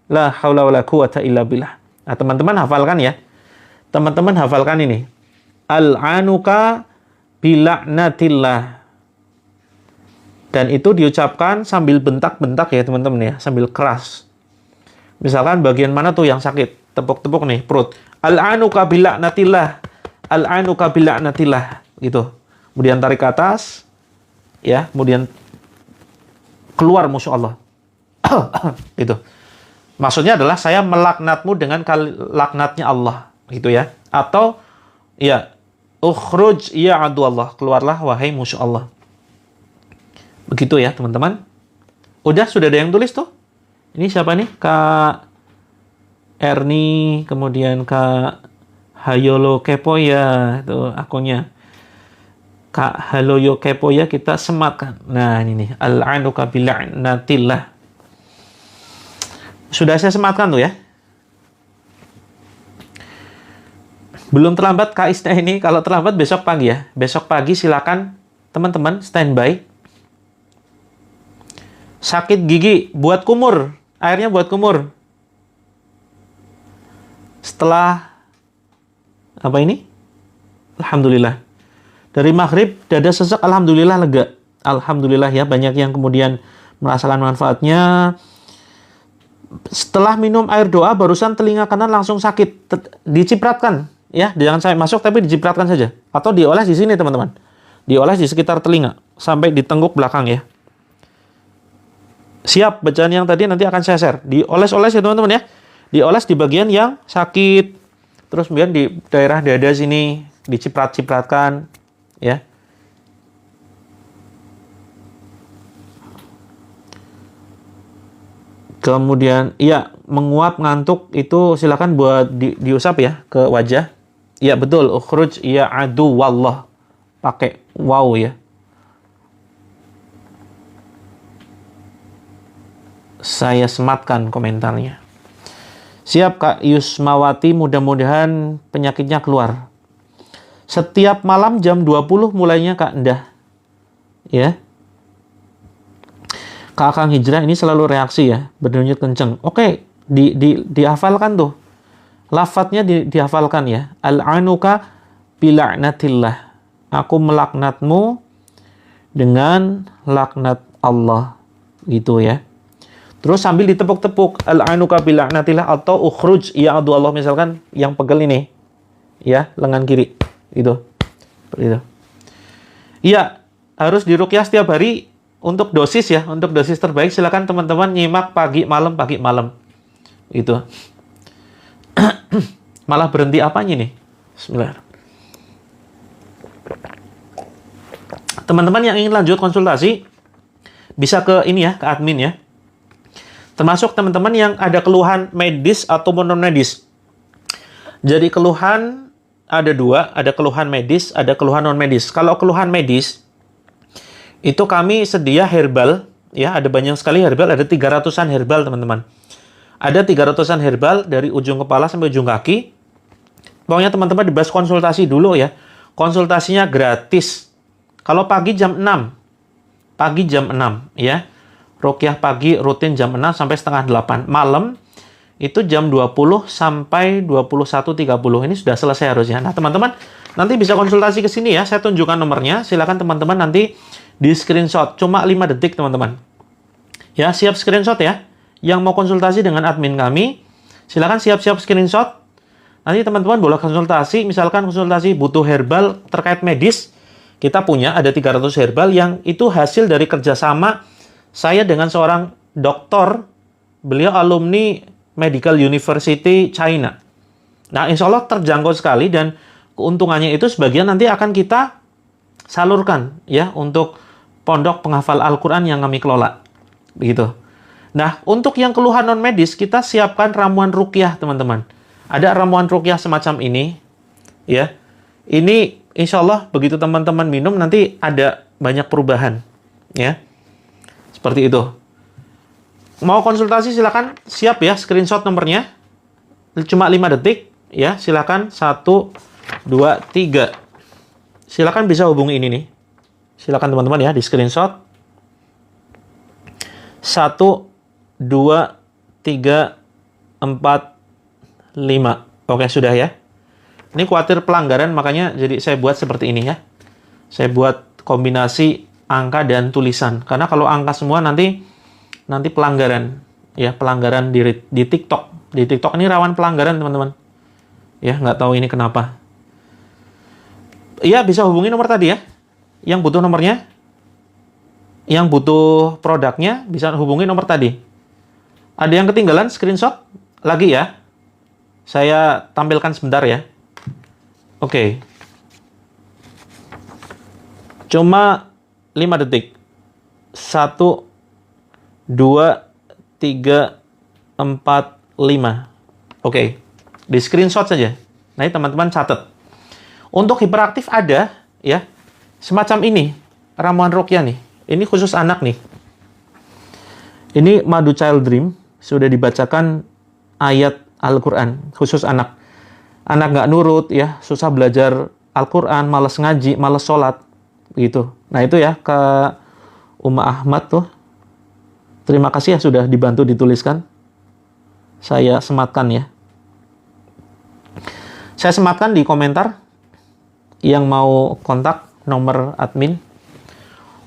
La hawla wa la quwata illa billah. Nah, teman-teman hafalkan ya. Teman-teman hafalkan ini. Al'anuka bil'a'natillah. Dan itu diucapkan sambil bentak-bentak ya teman-teman ya. Sambil keras. Misalkan bagian mana tuh yang sakit? Tepuk-tepuk nih, perut. Al'anuka bil'a'natillah. Al'anuka bil'a'natillah. Gitu. Kemudian tarik ke atas. Ya, kemudian keluar musuh Allah. Gitu. Maksudnya adalah saya melaknatmu dengan laknatnya Allah. Gitu ya. Atau, ya, ukhruj ya adu Allah. Keluarlah wahai musuh Allah. Begitu ya teman-teman. Sudah ada yang tulis tuh? Ini siapa nih? Kak Erni, kemudian Kak Hayolo Kepoya, itu akunnya. Kak Haloyo Kepoya kita sematkan. Nah, ini nih, Al'anuka bil'a'natillah. Sudah saya sematkan tuh ya. Belum terlambat Kak Isna ini, kalau terlambat besok pagi ya. Besok pagi silakan teman-teman standby. Sakit gigi, buat kumur. Airnya buat kumur. Setelah apa ini? Alhamdulillah. Dari maghrib, dada sesak, alhamdulillah lega. Alhamdulillah ya, banyak yang kemudian merasakan manfaatnya. Setelah minum air doa, barusan telinga kanan langsung sakit. Dicipratkan. Ya, jangan sampai masuk, tapi dicipratkan saja. Atau dioles di sini, teman-teman. Dioles di sekitar telinga. Sampai di tengguk belakang ya. Siap, bacaan yang tadi nanti akan saya share. Dioles-oles ya teman-teman ya. Dioles di bagian yang sakit. Terus kemudian di daerah dada sini diciprat-cipratkan ya. Kemudian iya, menguap ngantuk itu silakan buat diusap ya ke wajah. Iya betul, ukhruj ya adu wallah. Pakai wow ya. Saya sematkan komentarnya. Siap Kak Yusmawati, mudah-mudahan penyakitnya keluar. Setiap malam jam 20 mulainya Kak Endah. Ya. Kak Kang Hijrah ini selalu reaksi ya, berdenyut kenceng. Oke, dihafalkan tuh. Lafadznya dihafalkan ya. Al'anuka bila'natillah. Aku melaknatmu dengan laknat Allah. Gitu ya. Terus sambil ditepuk-tepuk, al'anuka bil'a'natillah atau ukhruj ya adu Allah, misalkan yang pegel ini ya, lengan kiri itu. Seperti itu. Iya, harus diruqyah setiap hari untuk dosis ya, untuk dosis terbaik silakan teman-teman nyimak pagi malam. Itu. Malah berhenti apanya nih? Bismillah. Teman-teman yang ingin lanjut konsultasi bisa ke ini ya, ke admin ya. Termasuk teman-teman yang ada keluhan medis atau non medis. Jadi keluhan ada dua, ada keluhan medis, ada keluhan non medis. Kalau keluhan medis, itu kami sedia herbal, ya ada banyak sekali herbal, ada 300-an herbal teman-teman. Ada 300-an herbal dari ujung kepala sampai ujung kaki. Pokoknya teman-teman dibahas konsultasi dulu ya. Konsultasinya gratis. Kalau pagi jam 6. Pagi jam 6 ya. Ruqyah pagi rutin jam 6 sampai setengah 8. Malam itu jam 20 sampai 21.30. Ini sudah selesai harusnya. Nah, teman-teman nanti bisa konsultasi ke sini ya. Saya tunjukkan nomornya. Silakan teman-teman nanti di screenshot. Cuma 5 detik, teman-teman. Ya, siap screenshot ya. Yang mau konsultasi dengan admin kami, silakan siap-siap screenshot. Nanti teman-teman boleh konsultasi, misalkan konsultasi butuh herbal terkait medis, kita punya ada 300 herbal yang itu hasil dari kerjasama saya dengan seorang dokter, beliau alumni Medical University China. Nah, insya Allah terjangkau sekali dan keuntungannya itu sebagian nanti akan kita salurkan ya untuk pondok penghafal Al-Quran yang kami kelola. Begitu. Nah, untuk yang keluhan non medis kita siapkan ramuan ruqyah, teman-teman. Ada ramuan ruqyah semacam ini ya. Ini insya Allah begitu teman-teman minum nanti ada banyak perubahan ya. Seperti itu. Mau konsultasi silakan, siap ya, screenshot nomornya. Cuma 5 detik ya, silakan 1 2 3. Silakan bisa hubungi ini nih. Silakan teman-teman ya di screenshot. 1 2 3 4 5. Oke, sudah ya. Ini khawatir pelanggaran makanya jadi saya buat seperti ini ya. Saya buat kombinasi angka dan tulisan. Karena kalau angka semua nanti pelanggaran ya, pelanggaran di TikTok. Di TikTok ini rawan pelanggaran, teman-teman. Ya, nggak tahu ini kenapa. Iya, bisa hubungi nomor tadi ya. Yang butuh nomornya, yang butuh produknya bisa hubungi nomor tadi. Ada yang ketinggalan screenshot lagi ya. Saya tampilkan sebentar ya. Oke. Cuma 5 detik. 1 2 3 4 5. Oke. Di screenshot saja. Nah, teman-teman catat. Untuk hiperaktif ada ya. Semacam ini, ramuan ruqyah nih. Ini khusus anak nih. Ini Madu Child Dream, sudah dibacakan ayat Al-Quran, khusus anak. Anak nggak nurut ya, susah belajar Al-Quran, malas ngaji, malas sholat, gitu. Nah itu ya, ke Uma Ahmad tuh. Terima kasih ya sudah dibantu dituliskan. Saya sematkan ya. Saya sematkan di komentar yang mau kontak nomor admin.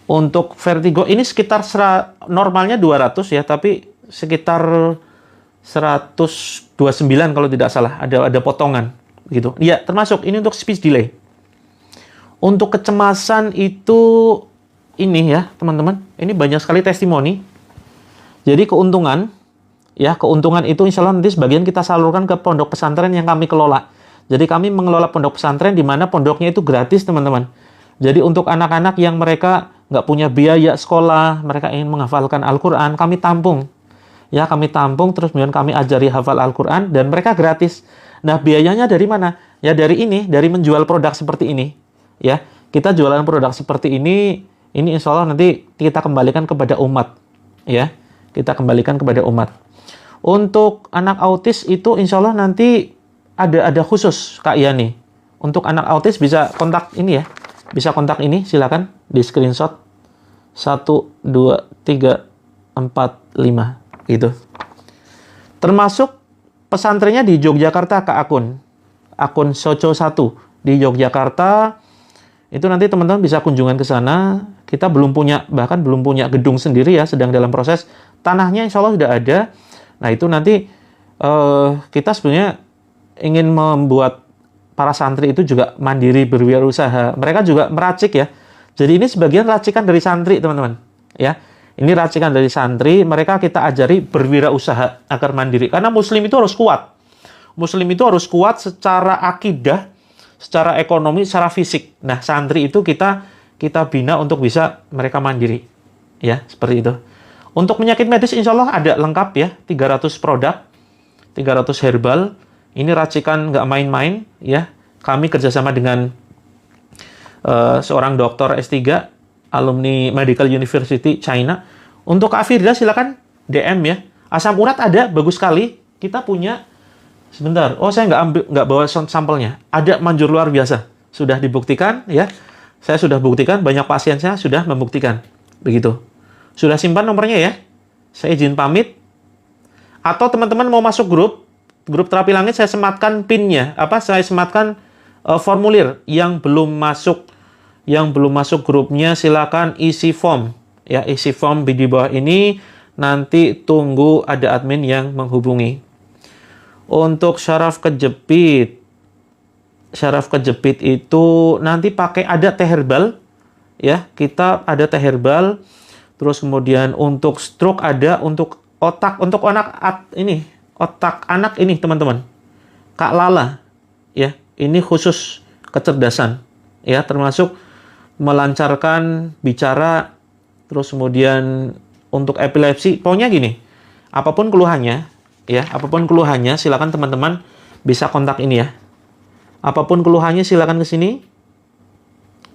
Untuk vertigo ini sekitar normalnya 200 ya, tapi sekitar 129 kalau tidak salah, ada potongan gitu. Ya, termasuk ini untuk speech delay. Untuk kecemasan itu ini ya, teman-teman. Ini banyak sekali testimoni. Jadi keuntungan itu insya Allah nanti sebagian kita salurkan ke pondok pesantren yang kami kelola. Jadi kami mengelola pondok pesantren di mana pondoknya itu gratis, teman-teman. Jadi untuk anak-anak yang mereka nggak punya biaya sekolah, mereka ingin menghafalkan Al-Quran, kami tampung. Ya, kami tampung, terus kemudian kami ajari hafal Al-Quran, dan mereka gratis. Nah, biayanya dari mana? Ya, dari menjual produk seperti ini. Ya, kita jualan produk seperti ini insya Allah nanti kita kembalikan kepada umat. Ya, kita kembalikan kepada umat. Untuk anak autis itu insya Allah nanti ada khusus Kak Yani. Untuk anak autis bisa kontak ini ya. Bisa kontak ini, silakan di screenshot. 1 2 3 4 5 gitu. Termasuk pesantrennya di Yogyakarta, ke akun Soco 1 di Yogyakarta. Itu nanti teman-teman bisa kunjungan ke sana. Kita belum punya gedung sendiri ya, sedang dalam proses. Tanahnya insya Allah sudah ada. Nah itu nanti kita sebenarnya ingin membuat para santri itu juga mandiri berwirausaha. Mereka juga meracik ya. Jadi ini sebagian racikan dari santri, teman-teman. Ya, ini racikan dari santri. Mereka kita ajari berwirausaha agar mandiri. Karena Muslim itu harus kuat. Muslim itu harus kuat secara akidah, secara ekonomi, secara fisik. Nah, santri itu kita bina untuk bisa mereka mandiri. Ya, seperti itu. Untuk penyakit medis, insya Allah ada lengkap ya. 300 produk, 300 herbal. Ini racikan nggak main-main ya. Kami kerjasama dengan seorang dokter S3 alumni Medical University China. Untuk Kak Firda silakan DM ya. Asam urat ada, bagus sekali. Kita punya sebentar. Oh, saya nggak bawa sampelnya. Ada manjur luar biasa. Sudah dibuktikan ya. Saya sudah buktikan, banyak pasien saya sudah membuktikan. Begitu. Sudah simpan nomornya ya. Saya izin pamit. Atau teman-teman mau masuk grup terapi langit, saya sematkan PIN-nya. Saya sematkan formulir yang belum masuk grupnya, silakan isi form. Ya, isi form di bawah ini, nanti tunggu ada admin yang menghubungi. Untuk syaraf kejepit itu nanti pakai ada teh herbal, ya. Kita ada teh herbal. Terus kemudian untuk stroke ada, untuk otak anak ini teman-teman. Kak Lala, ya. Ini khusus kecerdasan, ya, termasuk melancarkan bicara. Terus kemudian untuk epilepsi, pokoknya gini, apapun keluhannya, ya, apapun keluhannya, silakan teman-teman bisa kontak ini ya. Apapun keluhannya silakan ke sini.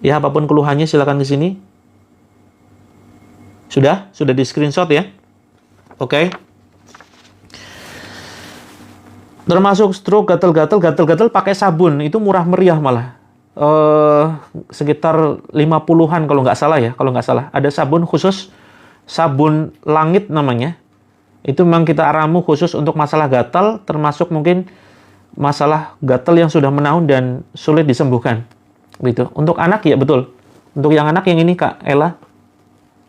Ya, apapun keluhannya silakan ke sini. Sudah di screenshot ya. Oke. Termasuk stroke, gatal-gatal pakai sabun, itu murah meriah malah. Sekitar 50-an kalau nggak salah ya, Ada sabun khusus, sabun langit namanya. Itu memang kita ramu khusus untuk masalah gatal, termasuk mungkin masalah gatal yang sudah menahun dan sulit disembuhkan. Gitu. Untuk anak ya betul. Untuk yang anak yang ini Kak Ella.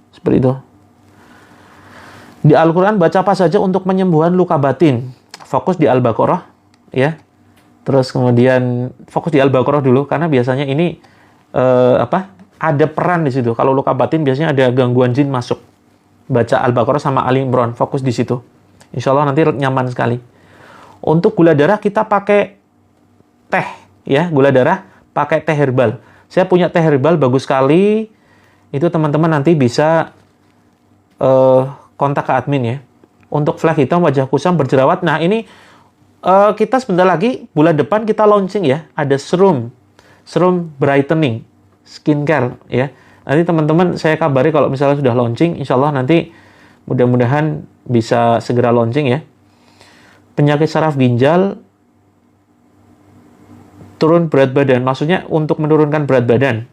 Seperti itu. Di Al-Quran baca apa saja untuk penyembuhan luka batin. Fokus di Al-Baqarah, ya. Terus kemudian fokus di Al-Baqarah dulu, karena biasanya ini ada peran di situ. Kalau luka batin biasanya ada gangguan jin masuk. Baca Al-Baqarah sama Ali Imran, fokus di situ. Insya Allah nanti nyaman sekali. Untuk gula darah kita pakai teh, ya. Gula darah pakai teh herbal. Saya punya teh herbal bagus sekali. Itu teman-teman nanti bisa kontak ke admin ya. Untuk flek hitam, wajah kusam, berjerawat. Nah ini kita sebentar lagi, bulan depan kita launching ya. Ada serum brightening, skincare ya. Nanti teman-teman saya kabari kalau misalnya sudah launching. Insya Allah nanti mudah-mudahan bisa segera launching ya. Penyakit saraf ginjal, turun berat badan. Maksudnya untuk menurunkan berat badan.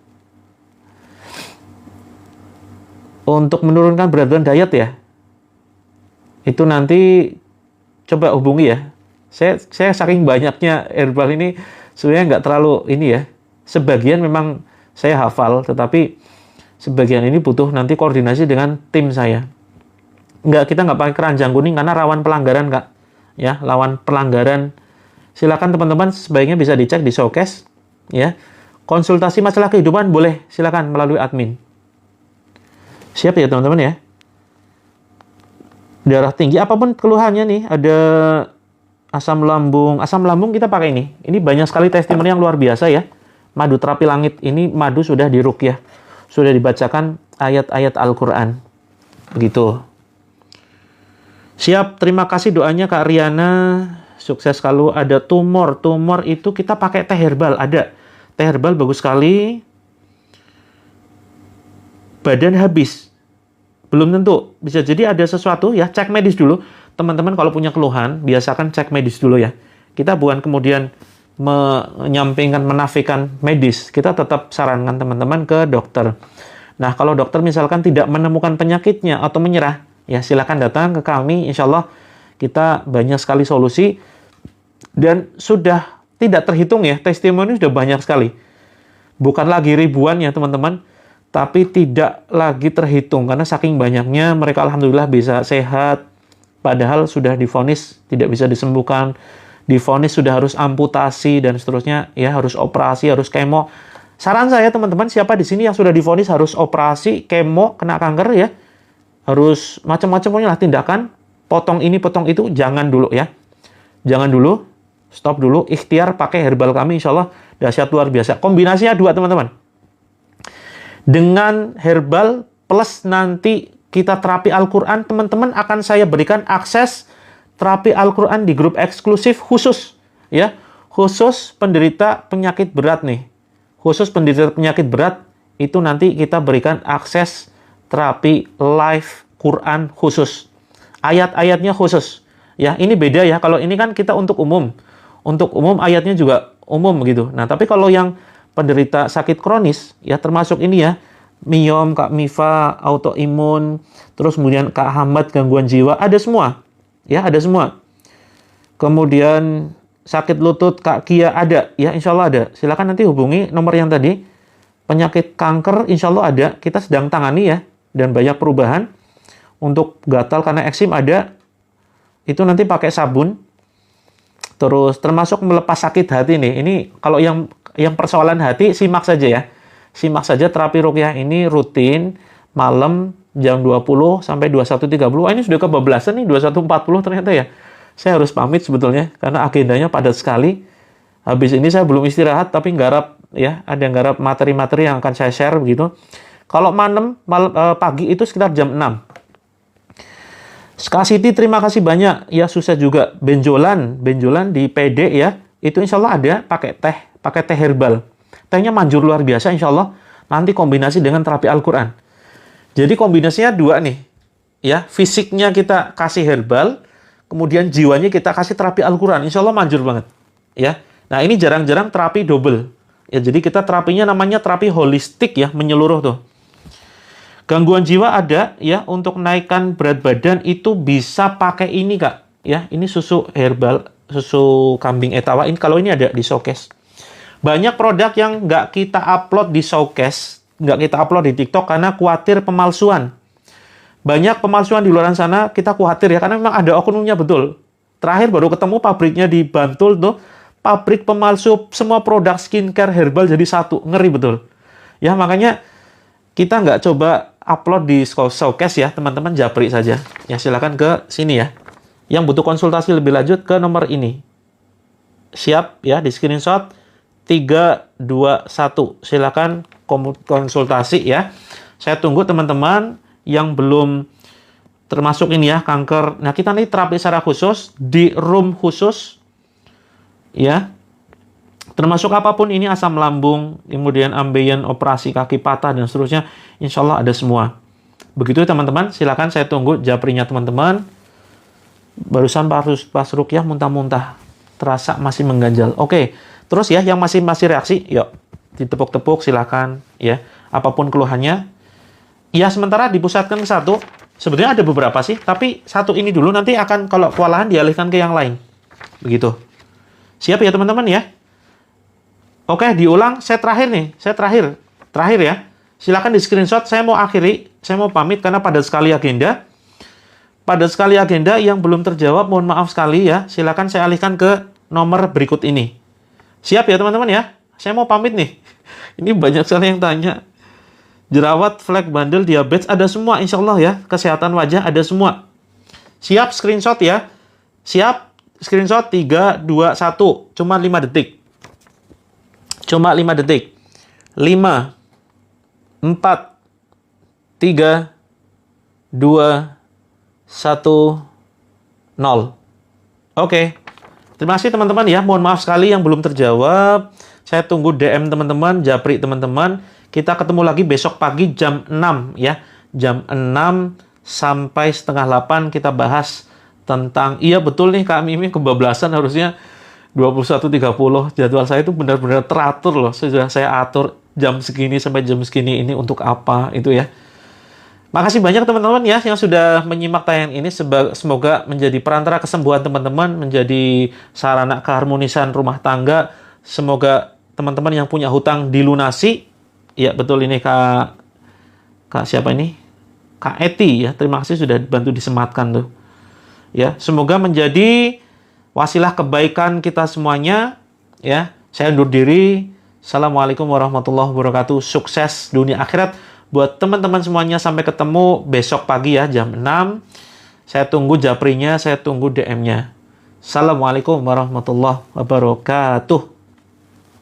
Untuk menurunkan berat badan diet ya, itu nanti coba hubungi ya. Saya saking banyaknya herbal ini sebenarnya nggak terlalu ini ya. Sebagian memang saya hafal, tetapi sebagian ini butuh nanti koordinasi dengan tim saya. Kita nggak pakai keranjang kuning karena rawan pelanggaran Kak. Ya, lawan pelanggaran. Silakan teman-teman sebaiknya bisa dicek di showcase. Ya, konsultasi masalah kehidupan boleh, silakan melalui admin. Siap ya teman-teman ya. Darah tinggi, apapun keluhannya nih, ada asam lambung kita pakai ini. Ini banyak sekali testimoni yang luar biasa ya. Madu terapi langit ini, madu sudah diruqyah, sudah dibacakan ayat-ayat Al-Quran. Begitu. Siap, terima kasih doanya Kak Riana. Sukses. Kalau ada tumor itu kita pakai teh herbal. Ada teh herbal bagus sekali. Badan habis. Belum tentu. Bisa jadi ada sesuatu ya, cek medis dulu. Teman-teman kalau punya keluhan, biasakan cek medis dulu ya. Kita bukan kemudian menyampingkan, menafikan medis. Kita tetap sarankan teman-teman ke dokter. Nah, kalau dokter misalkan tidak menemukan penyakitnya atau menyerah, ya silakan datang ke kami. Insya Allah kita banyak sekali solusi. Dan sudah tidak terhitung ya, testimoni sudah banyak sekali. Bukan lagi ribuan ya teman-teman, tapi tidak lagi terhitung karena saking banyaknya mereka alhamdulillah bisa sehat, padahal sudah divonis tidak bisa disembuhkan, divonis sudah harus amputasi dan seterusnya ya, harus operasi, harus kemo. Saran saya teman-teman, siapa di sini yang sudah divonis harus operasi, kemo, kena kanker ya, harus macam-macam pokoknya lah tindakan, potong ini, potong itu, jangan dulu ya. Jangan dulu, stop dulu, ikhtiar pakai herbal kami, insya Allah dahsyat luar biasa. Kombinasinya dua teman-teman. Dengan herbal plus nanti kita terapi Al-Quran, teman-teman akan saya berikan akses terapi Al-Quran di grup eksklusif khusus ya, khusus penderita penyakit berat nih. Khusus penderita penyakit berat itu nanti kita berikan akses terapi live Quran khusus. Ayat-ayatnya khusus. Ya, ini beda ya. Kalau ini kan kita untuk umum. Untuk umum ayatnya juga umum gitu. Nah, tapi kalau yang penderita sakit kronis, ya termasuk ini ya, miom, Kak Mifa, autoimun, terus kemudian Kak Hamad, gangguan jiwa, ada semua. Ya, ada semua. Kemudian sakit lutut, Kak Kia, ada. Ya, insya Allah ada. Silakan nanti hubungi nomor yang tadi. Penyakit kanker, insya Allah ada. Kita sedang tangani ya. Dan banyak perubahan. Untuk gatal karena eksim ada. Itu nanti pakai sabun. Terus termasuk melepas sakit hati nih. Ini kalau yang persoalan hati simak saja ya. Simak saja terapi ruqyah ini rutin malam jam 20 sampai 21.30. Wah, ini sudah kebablasan nih 21.40 ternyata ya. Saya harus pamit sebetulnya karena agendanya padat sekali. Habis ini saya belum istirahat tapi nggarap ya, ada yang nggarap materi-materi yang akan saya share begitu. Kalau pagi itu sekitar jam 6. Kak Siti, terima kasih banyak. Ya, susah juga. Benjolan di PD ya. Itu insya Allah ada pakai teh herbal. Tehnya manjur luar biasa insya Allah. Nanti kombinasi dengan terapi Al-Quran. Jadi kombinasinya dua nih. Ya, fisiknya kita kasih herbal, kemudian jiwanya kita kasih terapi Al-Quran. Insya Allah manjur banget. Ya. Nah, ini jarang-jarang terapi double. Ya, jadi kita terapinya namanya terapi holistik ya, menyeluruh tuh. Gangguan jiwa ada ya, untuk naikkan berat badan itu bisa pakai ini Kak. Ya, ini susu herbal, susu kambing etawa. Ini kalau ini ada di showcase. Banyak produk yang nggak kita upload di showcase, nggak kita upload di TikTok karena khawatir pemalsuan. Banyak pemalsuan di luar sana, kita khawatir ya, karena memang ada oknumnya betul. Terakhir baru ketemu pabriknya di Bantul tuh, pabrik pemalsu semua produk skincare herbal jadi satu. Ngeri betul. Ya, makanya kita nggak coba upload di showcase ya, teman-teman japri saja. Ya, silakan ke sini ya. Yang butuh konsultasi lebih lanjut ke nomor ini. Siap ya, di screenshot 321. Silakan konsultasi ya. Saya tunggu teman-teman yang belum termasuk ini ya, kanker. Nah, kita nih terapi secara khusus di room khusus ya. Termasuk apapun ini, asam lambung, kemudian ambeien, operasi kaki patah, dan seterusnya. Insya Allah ada semua. Begitu teman-teman, silakan saya tunggu japrinya teman-teman. Barusan pas ruqyah muntah-muntah. Terasa masih mengganjal. Oke, terus ya, yang masih reaksi, yuk. Ditepuk-tepuk silakan ya. Apapun keluhannya. Ya, sementara dipusatkan ke satu. Sebenarnya ada beberapa sih, tapi satu ini dulu, nanti akan kalau kewalahan dialihkan ke yang lain. Begitu. Siap ya teman-teman ya? Oke, diulang. Saya terakhir nih. Terakhir ya. Silakan di screenshot. Saya mau akhiri. Saya mau pamit karena padat sekali agenda. Yang belum terjawab, mohon maaf sekali ya. Silakan saya alihkan ke nomor berikut ini. Siap ya teman-teman ya? Saya mau pamit nih. Ini banyak sekali yang tanya. Jerawat, flek, bandel, diabetes, ada semua insya Allah ya. Kesehatan wajah ada semua. Siap screenshot ya. Siap screenshot 3, 2, 1. Cuma 5 detik. 5, 4, 3, 2, 1, 0. Oke. Terima kasih teman-teman ya. Mohon maaf sekali yang belum terjawab. Saya tunggu DM teman-teman, japri teman-teman. Kita ketemu lagi besok pagi jam 6 ya. Jam 6 sampai setengah 8 kita bahas tentang, iya betul nih Kak Mimi, kebablasan harusnya 21.30. Jadwal saya itu benar-benar teratur loh. Sudah saya atur jam segini sampai jam segini ini untuk apa itu ya. Makasih banyak teman-teman ya yang sudah menyimak tayangan ini. Semoga menjadi perantara kesembuhan teman-teman, menjadi sarana keharmonisan rumah tangga. Semoga teman-teman yang punya hutang dilunasi. Ya betul, ini Kak siapa ini? Kak Eti ya. Terima kasih sudah bantu disematkan tuh. Ya, semoga menjadi wasilah kebaikan kita semuanya ya. Saya undur diri. Assalamualaikum warahmatullahi wabarakatuh. Sukses dunia akhirat buat teman-teman semuanya. Sampai ketemu besok pagi ya jam 6. Saya tunggu japrinya, saya tunggu DM-nya. Assalamualaikum warahmatullahi wabarakatuh.